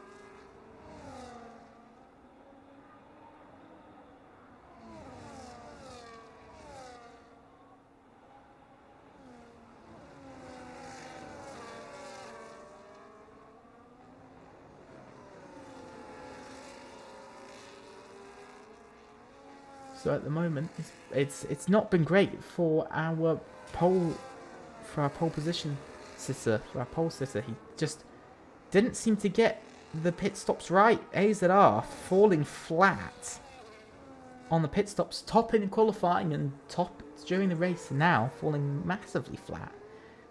So at the moment, it's not been great for our pole position sitter, for our pole sitter. He just didn't seem to get the pit stops right. AZR falling flat on the pit stops, top in qualifying and top during the race, and now falling massively flat.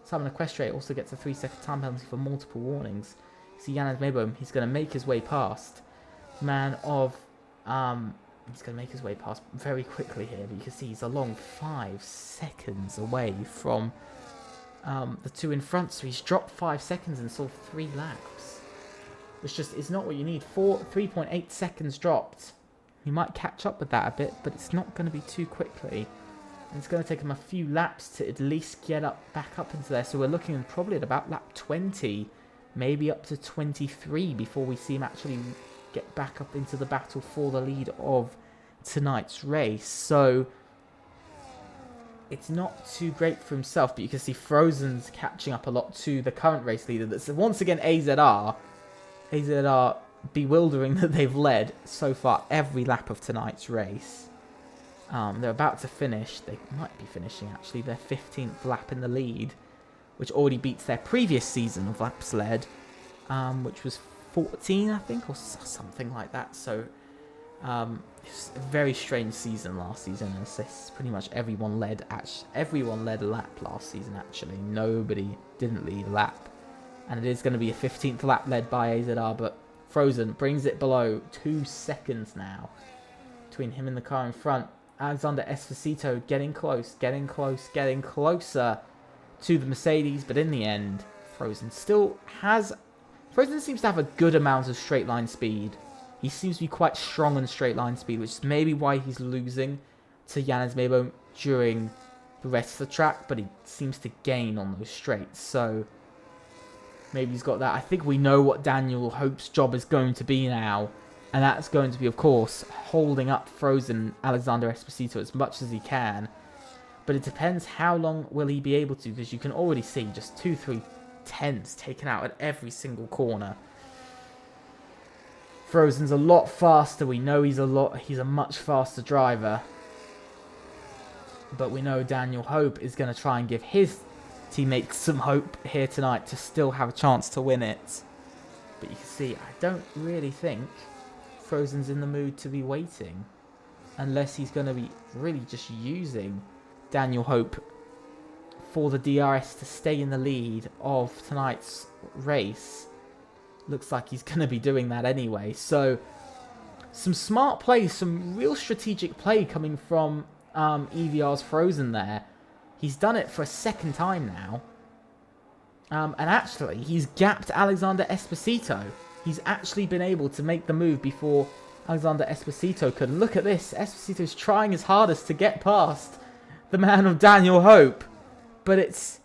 Simon Equestrier also gets a 3-second time penalty for multiple warnings. You see Janez Mayboom, he's going to make his way past. Man of he's going to make his way past very quickly here, but you can see he's a long 5 seconds away from the two in front. So he's dropped 5 seconds in sort of 3 laps, which just is not what you need. 3.8 seconds dropped. He might catch up with that a bit, but it's not going to be too quickly. And it's going to take him a few laps to at least get back up into there. So we're looking probably at about lap 20, maybe up to 23 before we see him actually get back up into the battle for the lead of tonight's race. So it's not too great for himself, but you can see Frozen's catching up a lot to the current race leader. That's once again AZR bewildering that they've led so far every lap of tonight's race. They're about to finish. They might be finishing actually their 15th lap in the lead, which already beats their previous season of laps led, which was 14, I think, or something like that. So it's a very strange season last season, and it's pretty much everyone led a lap last season. Actually, nobody didn't lead a lap, and it is going to be a 15th lap led by AZR, but Frozen brings it below 2 seconds now between him and the car in front. Alexander Esposito getting closer to the Mercedes, but in the end, Frozen seems to have a good amount of straight line speed. He seems to be quite strong in straight line speed, which is maybe why he's losing to Janez Mayboom during the rest of the track, but he seems to gain on those straights. So maybe he's got that. I think we know what Daniel Hope's job is going to be now, and that's going to be, of course, holding up Frozen Alexander Esposito as much as he can. But it depends how long will he be able to, because you can already see just 2-3 tenths taken out at every single corner. Frozen's a lot faster. We know he's a much faster driver. But we know Daniel Hope is going to try and give his teammates some hope here tonight to still have a chance to win it. But you can see, I don't really think Frozen's in the mood to be waiting, unless he's going to be really just using Daniel Hope for the DRS to stay in the lead of tonight's race. Looks like he's going to be doing that anyway. So some smart play, some real strategic play coming from EVR's Frozen there. He's done it for a second time now. And actually, he's gapped Alexander Esposito. He's actually been able to make the move before Alexander Esposito could. Look at this. Esposito's trying his hardest to get past the man of Daniel Hope. But it's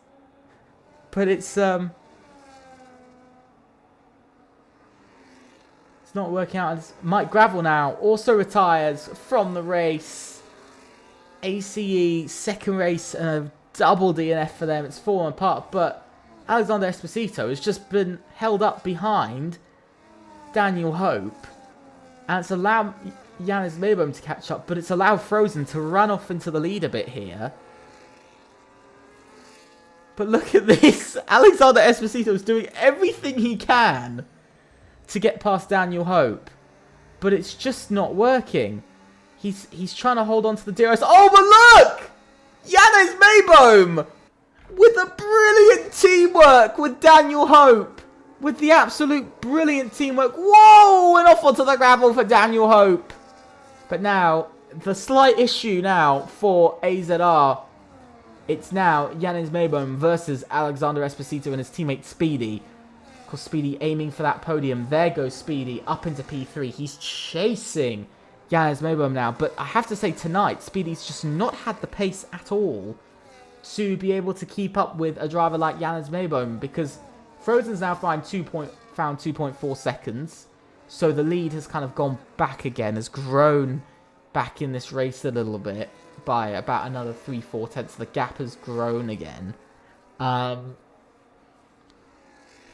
not working out. Mike Gravel now also retires from the race. ACE, second race, and a double DNF for them. It's fallen apart, but Alexander Esposito has just been held up behind Daniel Hope, and it's allowed Janez Mayboom to catch up, but it's allowed Frozen to run off into the lead a bit here. But look at this. Alexander Esposito is doing everything he can to get past Daniel Hope, but it's just not working. He's trying to hold on to the DRS. Oh, but look! Janez Mayboom with the brilliant teamwork with Daniel Hope. With the absolute brilliant teamwork. Whoa! And off onto the gravel for Daniel Hope. But now, the slight issue now for AZR. It's now Janez Mayboom versus Alexander Esposito and his teammate Speedy. Of course, Speedy aiming for that podium. There goes Speedy up into P3. He's chasing Janez Mayboom now. But I have to say, tonight, Speedy's just not had the pace at all to be able to keep up with a driver like Janez Mayboom, because Frozen's now found 2.4 seconds. So the lead has kind of gone back again, has grown back in this race a little bit by about another 3-4 tenths. The gap has grown again. But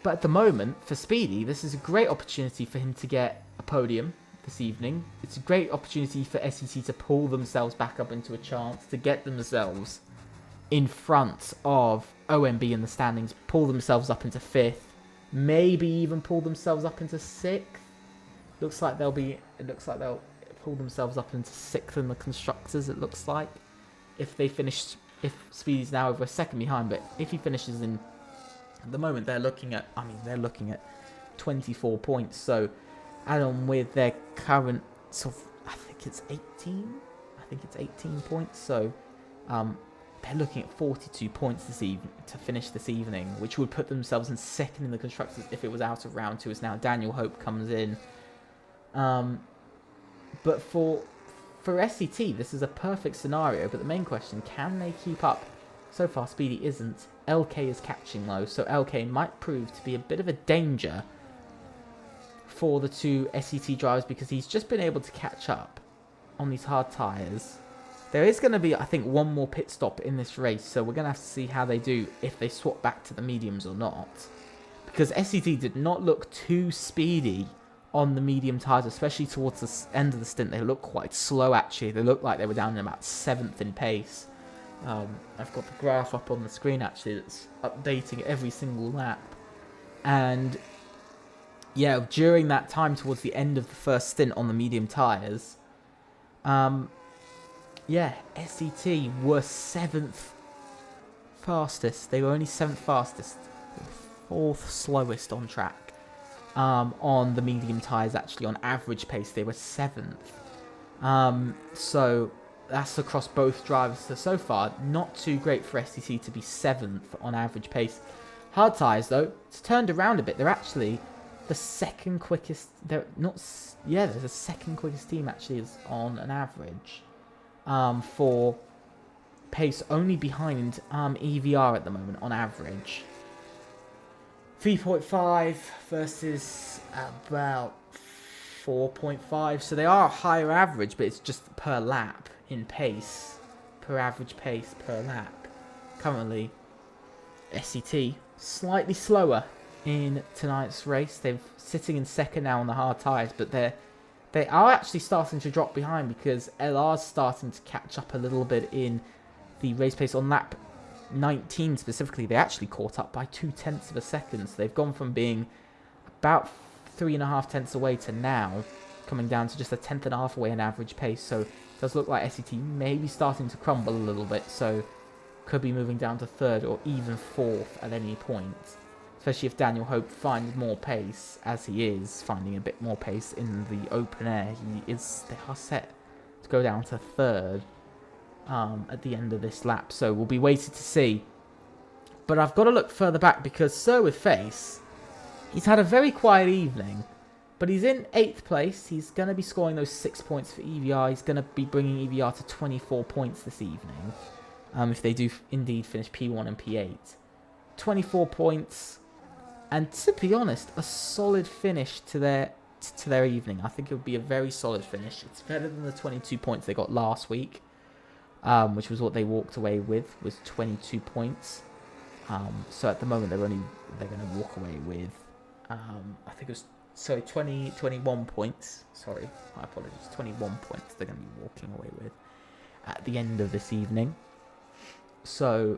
at the moment, for Speedy, this is a great opportunity for him to get a podium this evening. It's a great opportunity for SEC to pull themselves back up into a chance, to get themselves in front of OMB in the standings, pull themselves up into 5th, maybe even pull themselves up into 6th. It looks like they'll pull themselves up into 6th in the constructors, it looks like. If Speedy's now over a second behind, but if he finishes in, at the moment they're looking at 24 points, so add on with their current sort of, I think it's 18 points, so they're looking at 42 points this evening to finish this evening, which would put themselves in 2nd in the constructors if it was out of round 2, as now Daniel Hope comes in. But for SCT, this is a perfect scenario, but the main question, can they keep up? So far, Speedy isn't. LK is catching low, so LK might prove to be a bit of a danger for the two SCT drivers, because he's just been able to catch up on these hard tyres. There is going to be, I think, one more pit stop in this race, so we're going to have to see how they do, if they swap back to the mediums or not. Because SCT did not look too speedy on the medium tyres, especially towards the end of the stint. They looked quite slow, actually. They looked like they were down in about 7th in pace. I've got the graph up on the screen, actually, that's updating every single lap. And yeah, during that time, towards the end of the first stint on the medium tyres, yeah, SCT were 7th fastest. They were only 7th fastest. 4th slowest on track. On the medium tyres, actually, on average pace, they were 7th. So that's across both drivers. So far, not too great for SCT to be 7th on average pace. Hard tyres, though, it's turned around a bit. They're actually the second quickest. They're not. Yeah, there's a second quickest team actually is on an average. For pace, only behind EVR at the moment on average. 3.5 versus about 4.5, so they are a higher average, but it's just per lap in pace, per average pace per lap. Currently, SCT slightly slower in tonight's race. They're sitting in 2nd now on the hard tyres, but they are actually starting to drop behind, because LR's starting to catch up a little bit in the race pace. On lap 19 specifically, they actually caught up by 0.2 of a second. So they've gone from being about 3.5 tenths away to now coming down to just a 10.5 away in average pace. So it does look like SCT may be starting to crumble a little bit, so could be moving down to 3rd or even 4th at any point. Especially if Daniel Hope finds more pace, as he is finding a bit more pace in the open air. They are set to go down to 3rd at the end of this lap, so we'll be waiting to see. But I've got to look further back, because Sir with Face, he's had a very quiet evening, but he's in 8th place. He's going to be scoring those 6 points for EVR. He's going to be bringing EVR to 24 points this evening, if they do indeed finish P1 and P8. 24 points. And to be honest, a solid finish to their evening. I think it would be a very solid finish. It's better than the 22 points they got last week, which was what they walked away with, was 22 points. So at the moment they're going to walk away with, I think it was 21 points. Sorry, I apologize. 21 points they're going to be walking away with at the end of this evening. So.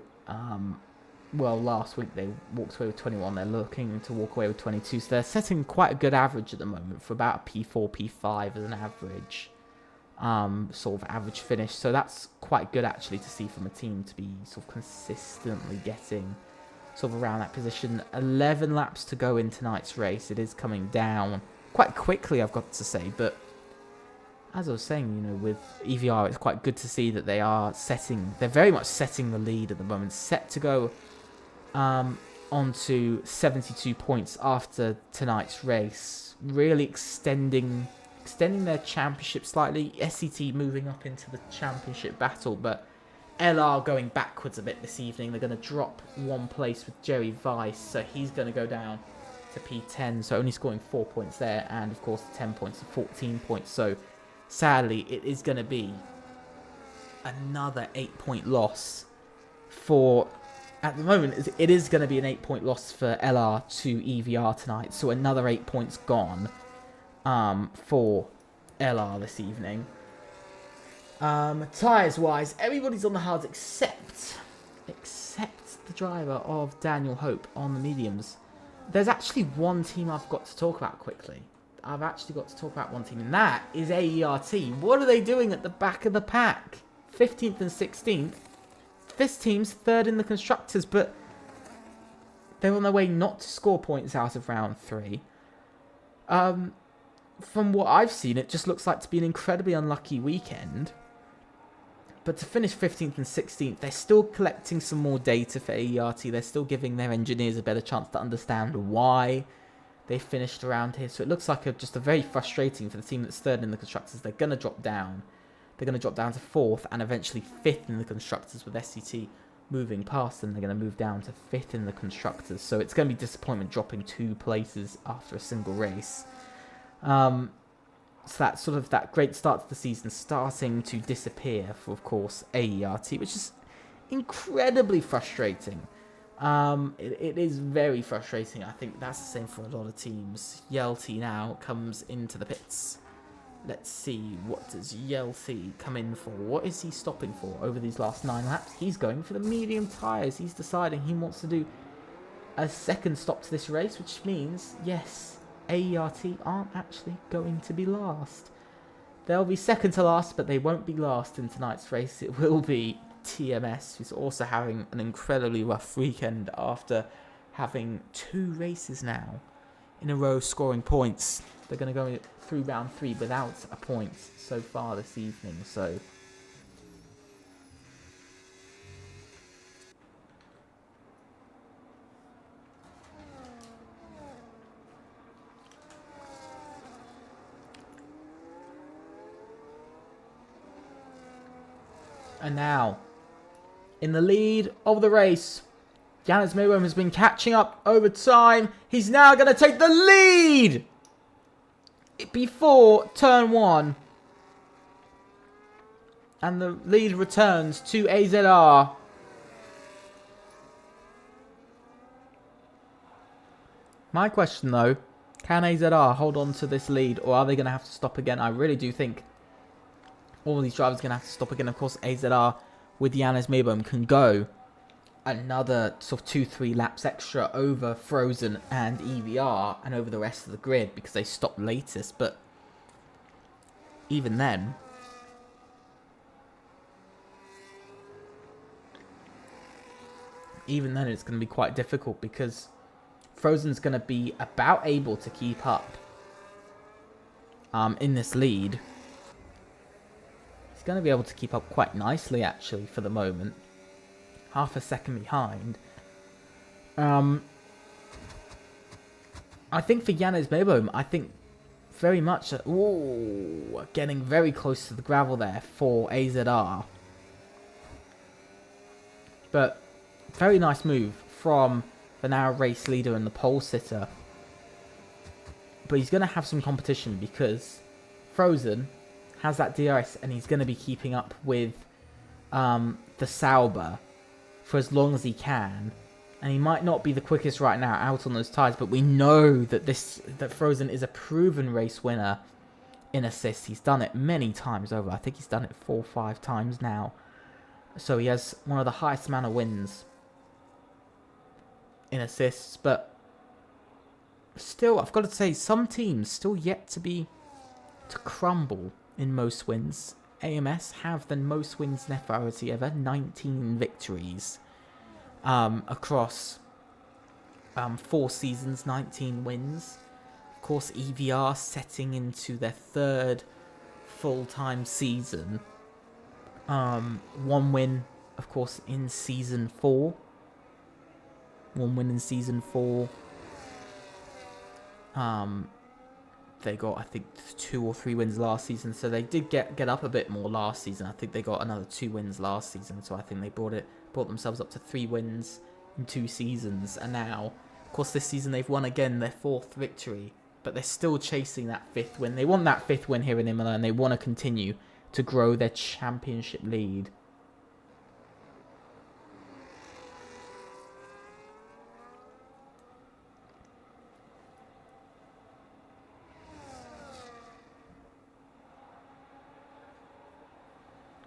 Well, last week they walked away with 21. They're looking to walk away with 22. So they're setting quite a good average at the moment for about a P4, P5 as an average, sort of average finish. So that's quite good actually to see from a team to be sort of consistently getting sort of around that position. 11 laps to go in tonight's race. It is coming down quite quickly, I've got to say. But as I was saying, with EVR, it's quite good to see that they're very much setting the lead at the moment. Set to go onto 72 points after tonight's race, really extending their championship slightly. SCT moving up into the championship battle, but LR going backwards a bit this evening. They're going to drop one place with Jerry Weiss, so he's going to go down to P10, so only scoring 4 points there, and of course 10 points and 14 points. So sadly, it is going to be another 8-point loss for, at the moment, it is going to be an 8-point loss for LR to EVR tonight, so another 8 points gone for LR this evening. Tyres-wise, everybody's on the hards except the driver of Daniel Hope on the mediums. There's actually one team I've got to talk about quickly. I've actually got to talk about one team, and that is AERT. What are they doing at the back of the pack? 15th and 16th. This team's third in the Constructors, but they're on their way not to score points out of round 3. From what I've seen, it just looks like to be an incredibly unlucky weekend. But to finish 15th and 16th, they're still collecting some more data for AERT. They're still giving their engineers a better chance to understand why they finished around here. So it looks like just a very frustrating for the team that's third in the Constructors. They're going to drop down. They're going to drop down to 4th and eventually 5th in the Constructors, with SCT moving past them. They're going to move down to 5th in the Constructors. So it's going to be disappointment dropping 2 places after a single race. So that's sort of that great start to the season starting to disappear for, of course, AERT, which is incredibly frustrating. It is very frustrating. I think that's the same for a lot of teams. Yelty now comes into the pits. Let's see, what does Yelty come in for? What is he stopping for over these last 9 laps? He's going for the medium tyres. He's deciding he wants to do a second stop to this race, which means, yes, AERT aren't actually going to be last. They'll be second to last, but they won't be last in tonight's race. It will be TMS, who's also having an incredibly rough weekend after having 2 races now in a row scoring points. They're going to go through round 3 without a point so far this evening, so... And now, in the lead of the race, Janis Mayweather has been catching up over time. He's now going to take the lead before turn 1. And the lead returns to AZR. My question though, can AZR hold on to this lead, or are they going to have to stop again? I really do think all these drivers are going to have to stop again. Of course, AZR with Janis Mayweather can go another sort of 2-3 laps extra over Frozen and EVR and over the rest of the grid because they stopped latest. But even then, it's going to be quite difficult because Frozen's going to be about able to keep up in this lead. He's going to be able to keep up quite nicely, actually, for the moment. Half a second behind. I think for Janis Mayweather, I think very much... Ooh, getting very close to the gravel there for AZR. But very nice move from the now race leader and the pole sitter. But he's going to have some competition because Frozen has that DRS and he's going to be keeping up with the Sauber for as long as he can. And he might not be the quickest right now out on those tyres, but we know that that Frozen is a proven race winner in assists. He's done it many times over. I think he's done it 4 or 5 times now. So he has one of the highest amount of wins in assists, but still, I've got to say, some teams still yet to crumble in most wins. AMS have the most wins in FRLT ever, 19 victories across 4 seasons, 19 wins. Of course, EVR setting into their 3rd full-time season. 1 win, of course, in Season 4. 1 win in Season 4. they got, I think, 2 or 3 wins last season, so they did get up a bit more last season. I think they got another 2 wins last season, so I think they brought themselves up to 3 wins in 2 seasons, and now, of course, this season they've won again their 4th victory, but they're still chasing that 5th win. They want that 5th win here in Imola, and they want to continue to grow their championship lead.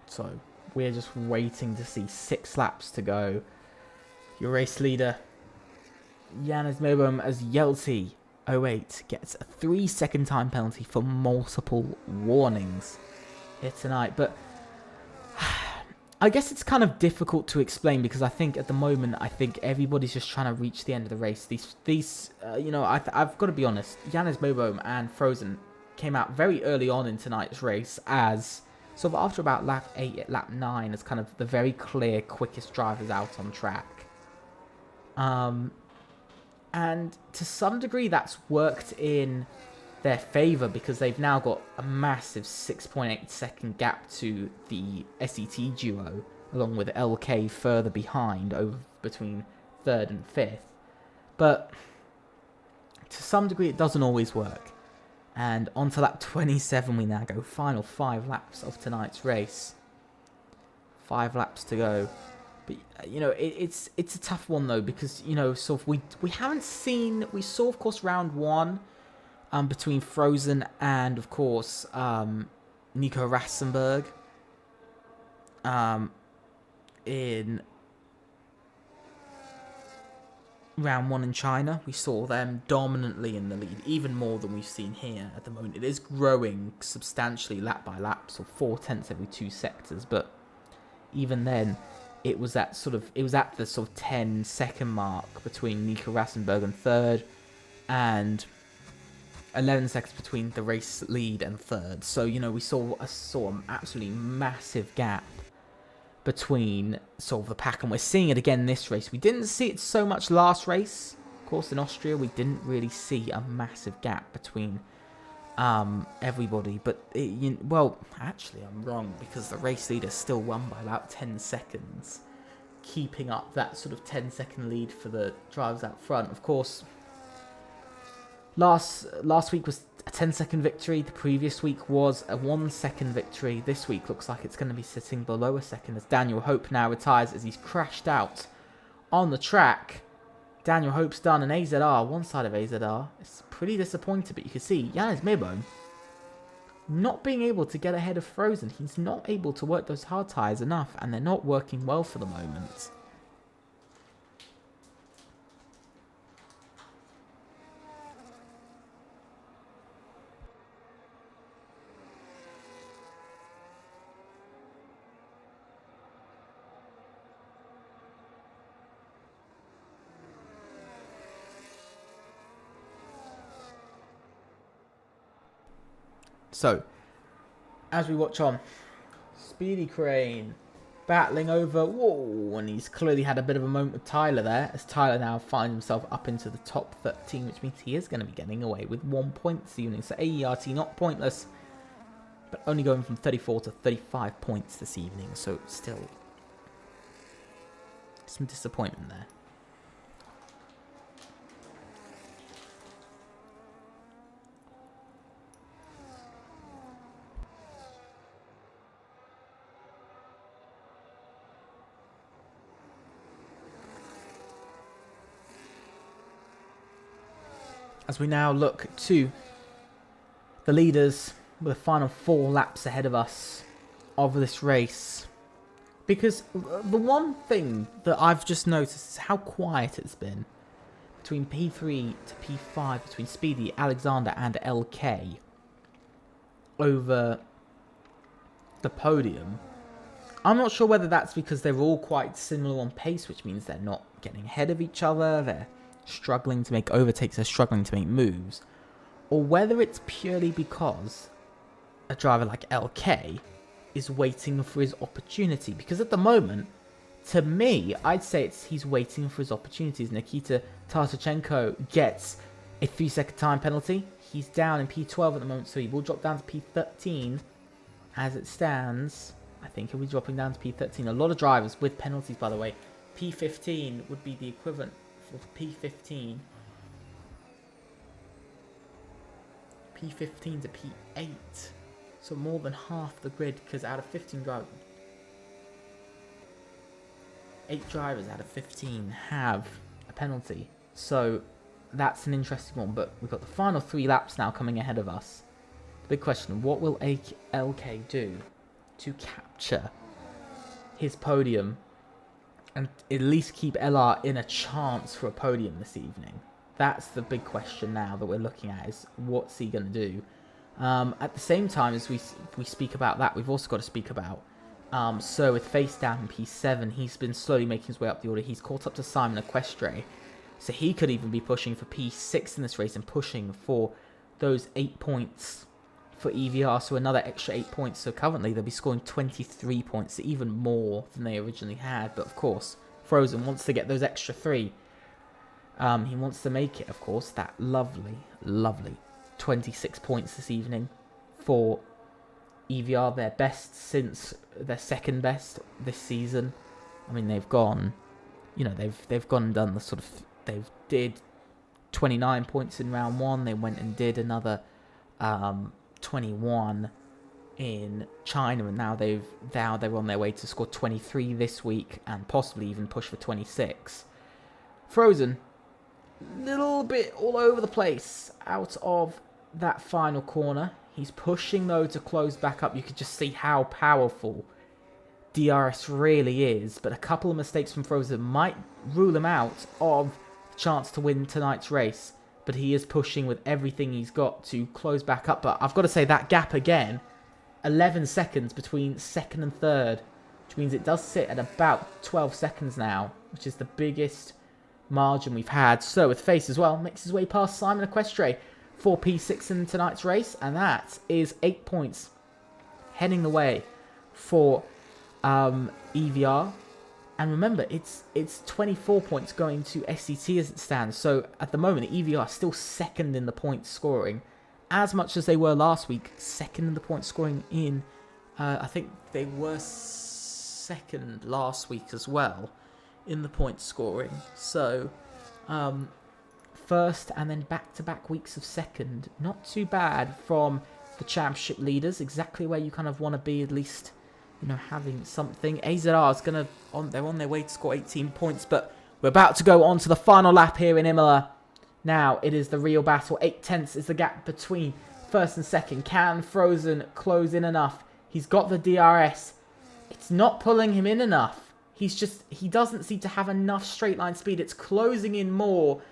So we're just waiting to see 6 laps to go. Your race leader, Janis Mebom as Yelty 08, gets a 3-second time penalty for multiple warnings here tonight. But I guess it's kind of difficult to explain because I think at the moment, I think everybody's just trying to reach the end of the race. I've got to be honest, Janis Mebom and Frozen came out very early on in tonight's race as... sort of after about lap 8, lap 9, as kind of the very clear, quickest drivers out on track. And to some degree that's worked in their favour because they've now got a massive 6.8 second gap to the SET duo, along with LK further behind over between 3rd and 5th. But to some degree it doesn't always work. And on to lap 27 we now go. Final 5 laps of tonight's race. 5 laps to go. But, it's a tough one, though, because, sort of we haven't seen... We saw, of course, round 1 between Frozen and, of course, Nico Rassenberg in... round 1 in China. We saw them dominantly in the lead, even more than we've seen here at the moment. It is growing substantially lap by lap, so 4/10 every 2 sectors, but even then it was at the sort of 10-second mark between Nico Rassenberg and 3rd, and 11 seconds between the race lead and 3rd. So we saw an absolutely massive gap between sort of the pack, and we're seeing it again this race. We didn't see it so much last race. Of course, in Austria, we didn't really see a massive gap between everybody. But, actually, I'm wrong, because the race leader still won by about 10 seconds, keeping up that sort of 10-second lead for the drivers out front. Of course, last week was a 10-second victory. The previous week was a 1-second victory. This week looks like it's going to be sitting below a second as Daniel Hope now retires as he's crashed out on the track. Daniel Hope's done an AZR, one side of AZR. It's pretty disappointing, but you can see Janis Mebom not being able to get ahead of Frozen. He's not able to work those hard tyres enough, and they're not working well for the moment. So, as we watch on, Speedy Crane battling over, whoa, and he's clearly had a bit of a moment with Tyler there, as Tyler now finds himself up into the top 13, which means he is going to be getting away with 1 point this evening. So AERT not pointless, but only going from 34 to 35 points this evening, so still some disappointment there. As we now look to the leaders with the final 4 laps ahead of us of this race. Because the one thing that I've just noticed is how quiet it's been between P3 to P5, between Speedy, Alexander and LK over the podium. I'm not sure whether that's because they're all quite similar on pace, which means they're not getting ahead of each other, they're struggling to make overtakes, they're struggling to make moves, or whether it's purely because a driver like LK is waiting for his opportunity. Because at the moment, to me, I'd say he's waiting for his opportunities. Nikita Tartachenko gets a 3-second time penalty. He's down in P12 at the moment, so he will drop down to P13 as it stands. I think he'll be dropping down to P13. A lot of drivers with penalties, by the way. P15 would be the equivalent for P15. P15 to P8. So more than half the grid, because out of 15 drivers, 8 drivers out of 15 have a penalty. So that's an interesting one, but we've got the final 3 laps now coming ahead of us. The big question, what will LK do to capture his podium and at least keep LR in a chance for a podium this evening? That's the big question now that we're looking at, is what's he going to do? At the same time as we speak about that, we've also got to speak about so with Face down in P7, he's been slowly making his way up the order. He's caught up to Simon Equestre, so he could even be pushing for P6 in this race and pushing for those 8 points for EVR, so another extra 8 points. So currently they'll be scoring 23 points, even more than they originally had. But of course, Frozen wants to get those extra 3. He wants to make it, of course, that lovely, lovely 26 points this evening for EVR, their best since their second best this season. I mean, they've gone, you know, they've gone and done the sort of, they did 29 points in round 1. They went and did another 21 in China, and now they're on their way to score 23 this week and possibly even push for 26. Frozen, little bit all over the place out of that final corner. He's pushing though to close back up. You could just see how powerful DRS really is, but a couple of mistakes from Frozen might rule him out of the chance to win tonight's race. But he is pushing with everything he's got to close back up. But I've got to say, that gap again, 11 seconds between second and third, which means it does sit at about 12 seconds now, which is the biggest margin we've had. So with Face as well, makes his way past Simon Equestre for P6 in tonight's race, and that is 8 points heading the way for EVR. And remember, it's 24 points going to SCT as it stands. So at the moment, EVR are still second in the point scoring, as much as they were last week. Second in the point scoring in, I think they were second last week as well in the point scoring. So first and then back-to-back weeks of second. Not too bad from the championship leaders. Exactly where you kind of want to be, at least, you know, having something. AZR is going to, they're on their way to score 18 points, but we're about to go on to the final lap here in Imola. Now, it is the real battle. 8 tenths is the gap between first and second. Can Frozen close in enough? He's got the DRS. It's not pulling him in enough. He doesn't seem to have enough straight line speed. It's closing in more,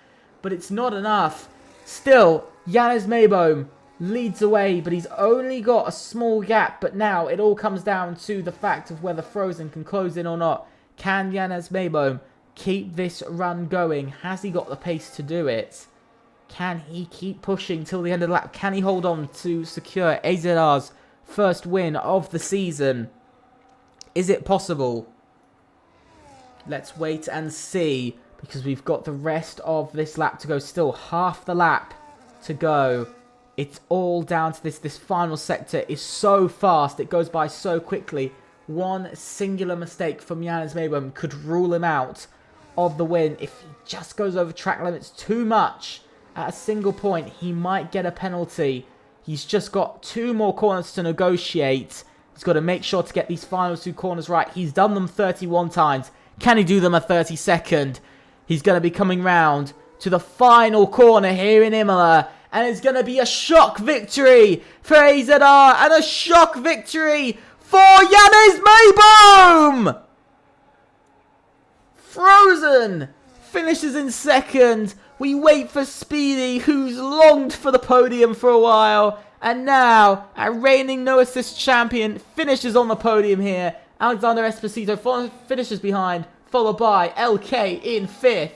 but it's not enough. Still, Janez Mayboom leads away, but he's only got a small gap. But now it all comes down to the fact of whether Frozen can close in or not. Can Janez Mayboom keep this run going? Has he got the pace to do it? Can he keep pushing till the end of the lap? Can he hold on to secure AZR's first win of the season? Is it possible? Let's wait and see, because we've got the rest of this lap to go. Still half the lap to go. It's all down to this. This final sector is so fast. It goes by so quickly. One singular mistake from Janez Mayboom could rule him out of the win. If he just goes over track limits too much at a single point, he might get a penalty. He's just got 2 more corners to negotiate. He's got to make sure to get these final 2 corners right. He's done them 31 times. Can he do them a 32nd? He's going to be coming round to the final corner here in Imola. And it's going to be a shock victory for AZR and a shock victory for Janez Mayboom! Frozen finishes in second. We wait for Speedy, who's longed for the podium for a while. And now, our reigning no assist champion finishes on the podium here. Alexander Esposito finishes behind, followed by LK in 5th.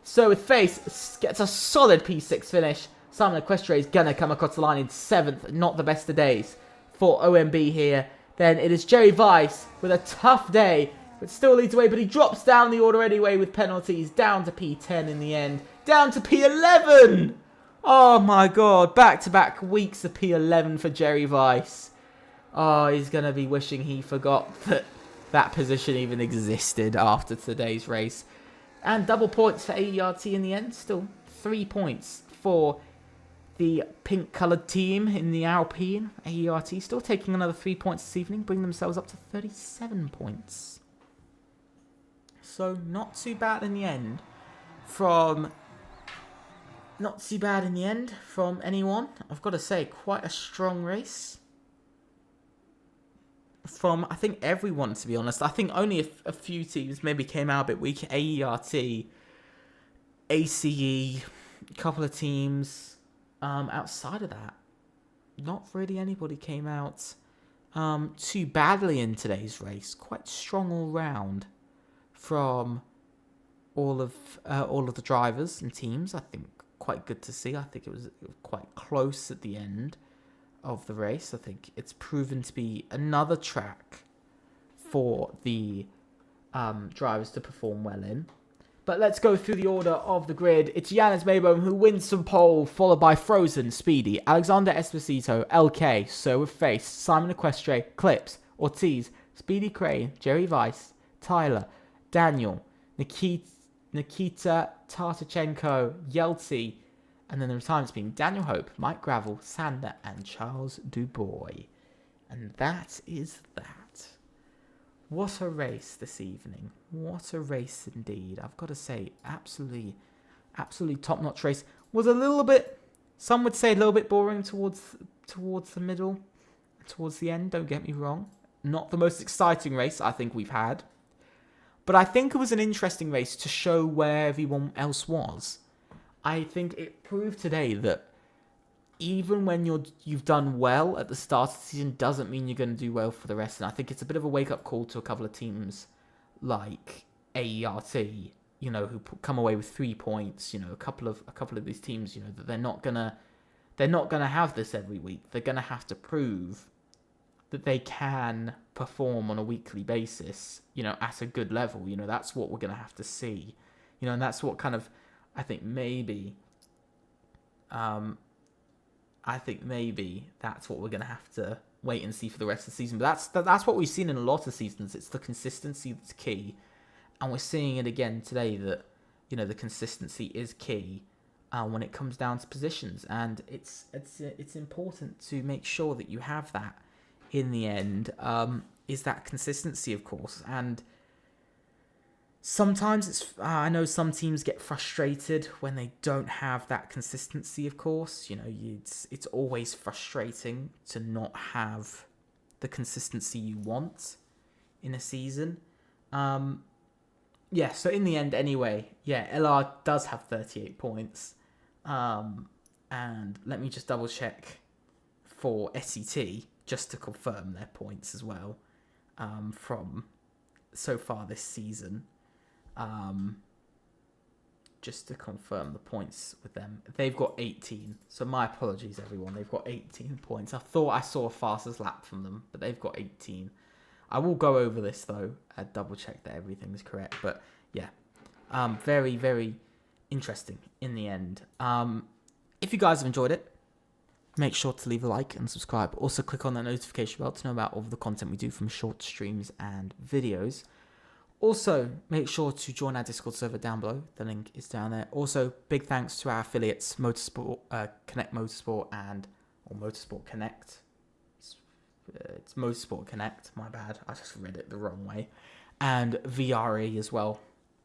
So with Face, gets a solid P6 finish. Simon Equestre is going to come across the line in 7th. Not the best of days for OMB here. Then it is Jerry Weiss with a tough day, but still leads away. But he drops down the order anyway with penalties. Down to P10 in the end. Down to P11. Oh my god, back-to-back weeks of P11 for Jerry Weiss. Oh, he's going to be wishing he forgot that that position even existed after today's race. And double points for AERT in the end. Still 3 points for the pink-coloured team in the Alpine. AERT still taking another 3 points this evening, bringing themselves up to 37 points. So not too bad in the end from anyone. I've got to say, quite a strong race from, I think, everyone, to be honest. I think only a few teams maybe came out a bit weak. AERT, ACE, a couple of teams. Outside of that, not really anybody came out too badly in today's race. Quite strong all round from all of the drivers and teams. I think quite good to see. I think it was quite close at the end of the race. I think it's proven to be another track for the drivers to perform well in. But let's go through the order of the grid. It's Yannis Maybohm who wins some pole, followed by Frozen, Speedy, Alexander Esposito, LK, So with Face, Simon Equestre, Clips, Ortiz, Speedy Crane, Jerry Weiss, Tyler, Daniel, Nikita Tartachenko, Yeltsin, and then the retirements being Daniel Hope, Mike Gravel, Sander, and Charles Dubois. And that is that. What a race this evening. What a race indeed. I've got to say, absolutely top-notch race. Was a little bit, some would say a little bit boring towards the middle, towards the end, don't get me wrong. Not the most exciting race I think we've had. But I think it was an interesting race to show where everyone else was. I think it proved today that even when you've done well at the start of the season doesn't mean you're going to do well for the rest. And I think it's a bit of a wake-up call to a couple of teams like AERT, who come away with 3 points. A couple of these teams, that they're not gonna have this every week. They're gonna have to prove that they can perform on a weekly basis, at a good level. That's what we're gonna have to see. And that's what kind of I think maybe that's what we're going to have to wait and see for the rest of the season. But that's what we've seen in a lot of seasons. It's the consistency that's key. And we're seeing it again today that, the consistency is key when it comes down to positions. And it's important to make sure that you have that in the end, is that consistency, of course. And sometimes I know some teams get frustrated when they don't have that consistency, of course. It's always frustrating to not have the consistency you want in a season. So in the end anyway, LR does have 38 points. And let me just double check for SET, just to confirm their points as well, from so far this season. Just to confirm the points with them. They've got 18. So my apologies, everyone. They've got 18 points. I thought I saw a fastest lap from them, but they've got 18. I will go over this, though, and double check that everything's correct. But, very, very interesting in the end. If you guys have enjoyed it, make sure to leave a like and subscribe. Also, click on that notification bell to know about all the content we do from short streams and videos. Also, make sure to join our Discord server down below. The link is down there. Also, big thanks to our affiliates, Motorsport, Connect Motorsport or Motorsport Connect. It's Motorsport Connect, my bad. I just read it the wrong way. And VRE as well.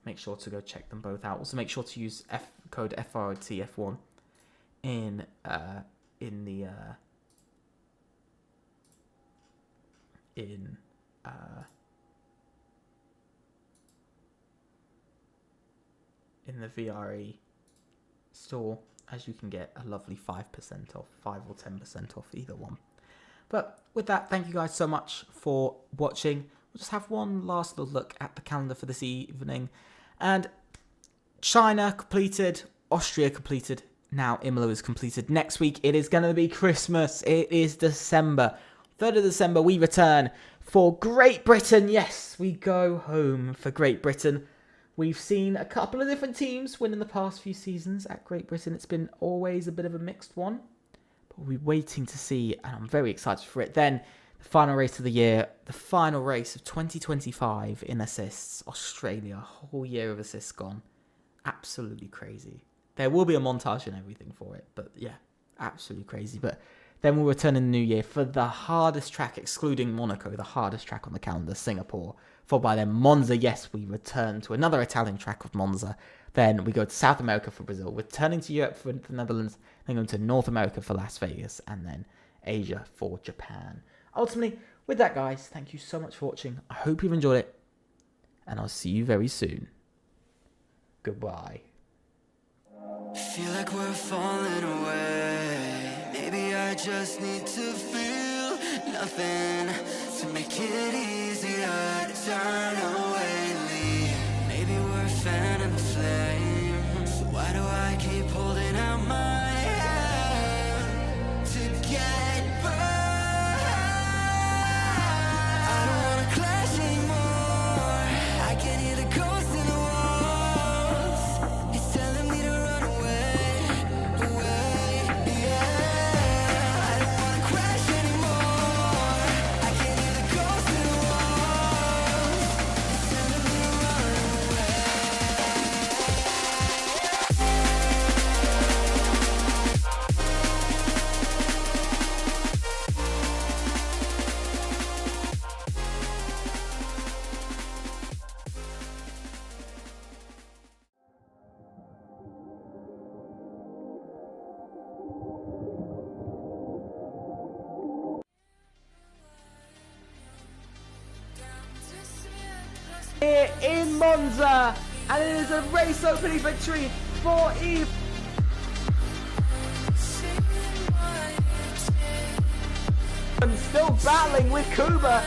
Make sure to go check them both out. Also, make sure to use code FRLT F1 in the VRE store, as you can get a lovely 5% off, 5 or 10% off, either one. But with that, thank you guys so much for watching. We'll just have one last little look at the calendar for this evening. And China completed, Austria completed, now Imola is completed. Next week, it is going to be Christmas. It is December. 3rd of December, we return for Great Britain. Yes, we go home for Great Britain. We've seen a couple of different teams win in the past few seasons at Great Britain. It's been always a bit of a mixed one. But we're waiting to see, and I'm very excited for it. Then, the final race of the year, the final race of 2025 in assists. Australia, a whole year of assists gone. Absolutely crazy. There will be a montage and everything for it. But yeah, absolutely crazy. But then we'll return in the new year for the hardest track, excluding Monaco, the hardest track on the calendar, Singapore. Followed by then Monza. Yes, we return to another Italian track of Monza. Then we go to South America for Brazil, returning to Europe for the Netherlands, then going to North America for Las Vegas, and then Asia for Japan. Ultimately, with that, guys, thank you so much for watching. I hope you've enjoyed it, and I'll see you very soon. Goodbye. Feel like we're falling away. Maybe I just need to feel nothing to make it easier to turn away. Leave. Maybe we're fan and flame. So why do I keep holding out my hand to get burned? I don't wanna clash anymore. I can hear the ghosts in the walls. It's telling me to run away, away, yeah. I don't wanna crash anymore. I can hear the ghosts in the walls. It's telling me to run away. Here in Monza, and it is a race opening victory for Eve. And still battling with Kuba.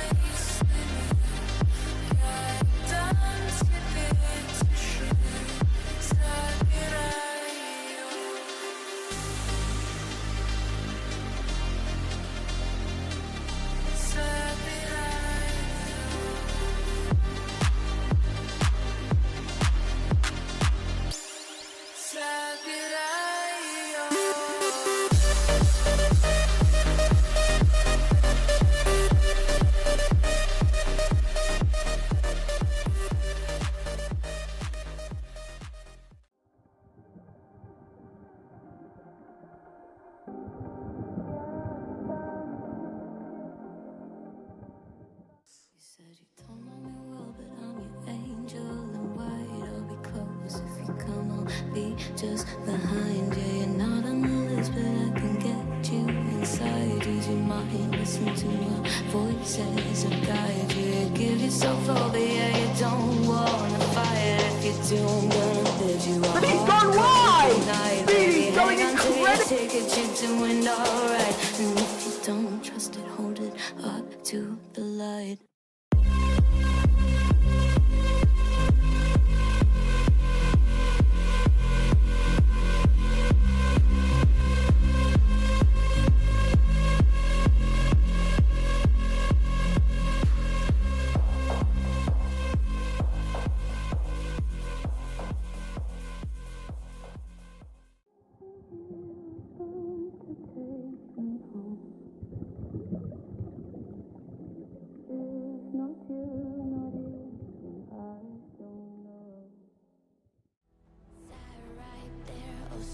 You said you don't know me well, but I'm your angel in white. I'll be close if you come. I'll be just behind you. You're not on the list, but I can get you inside. Use your mind, listen to my voices. I'll guide you. You give yourself over, yeah, you don't wanna fight. If you do, I'm gonna bid you a But he's hard gone wide! night. Speedy's going Hang on to your incredible! ticket, you're doing alright. And if you don't trust it, hold it up to the light.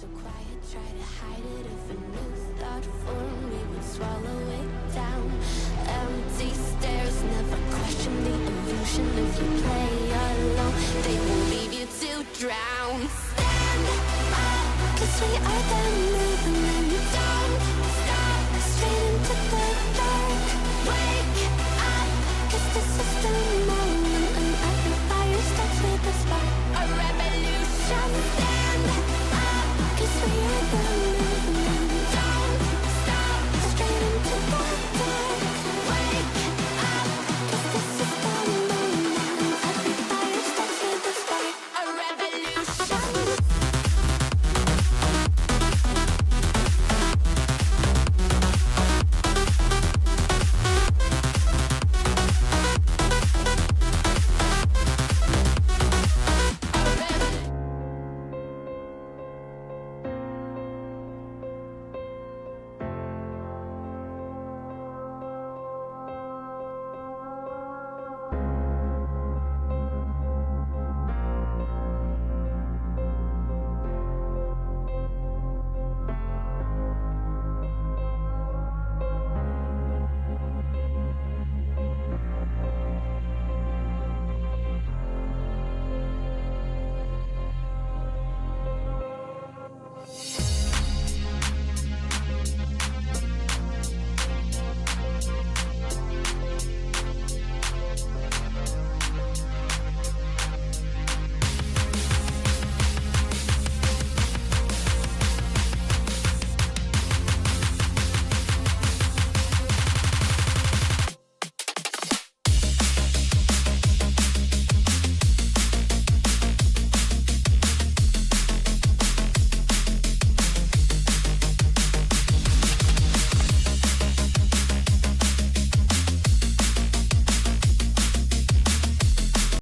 So quiet, try to hide it. If a new thought formed, we would swallow it down. Empty stares, never question the illusion. If you play alone, they will leave you to drown. Stand up, 'cause we are the new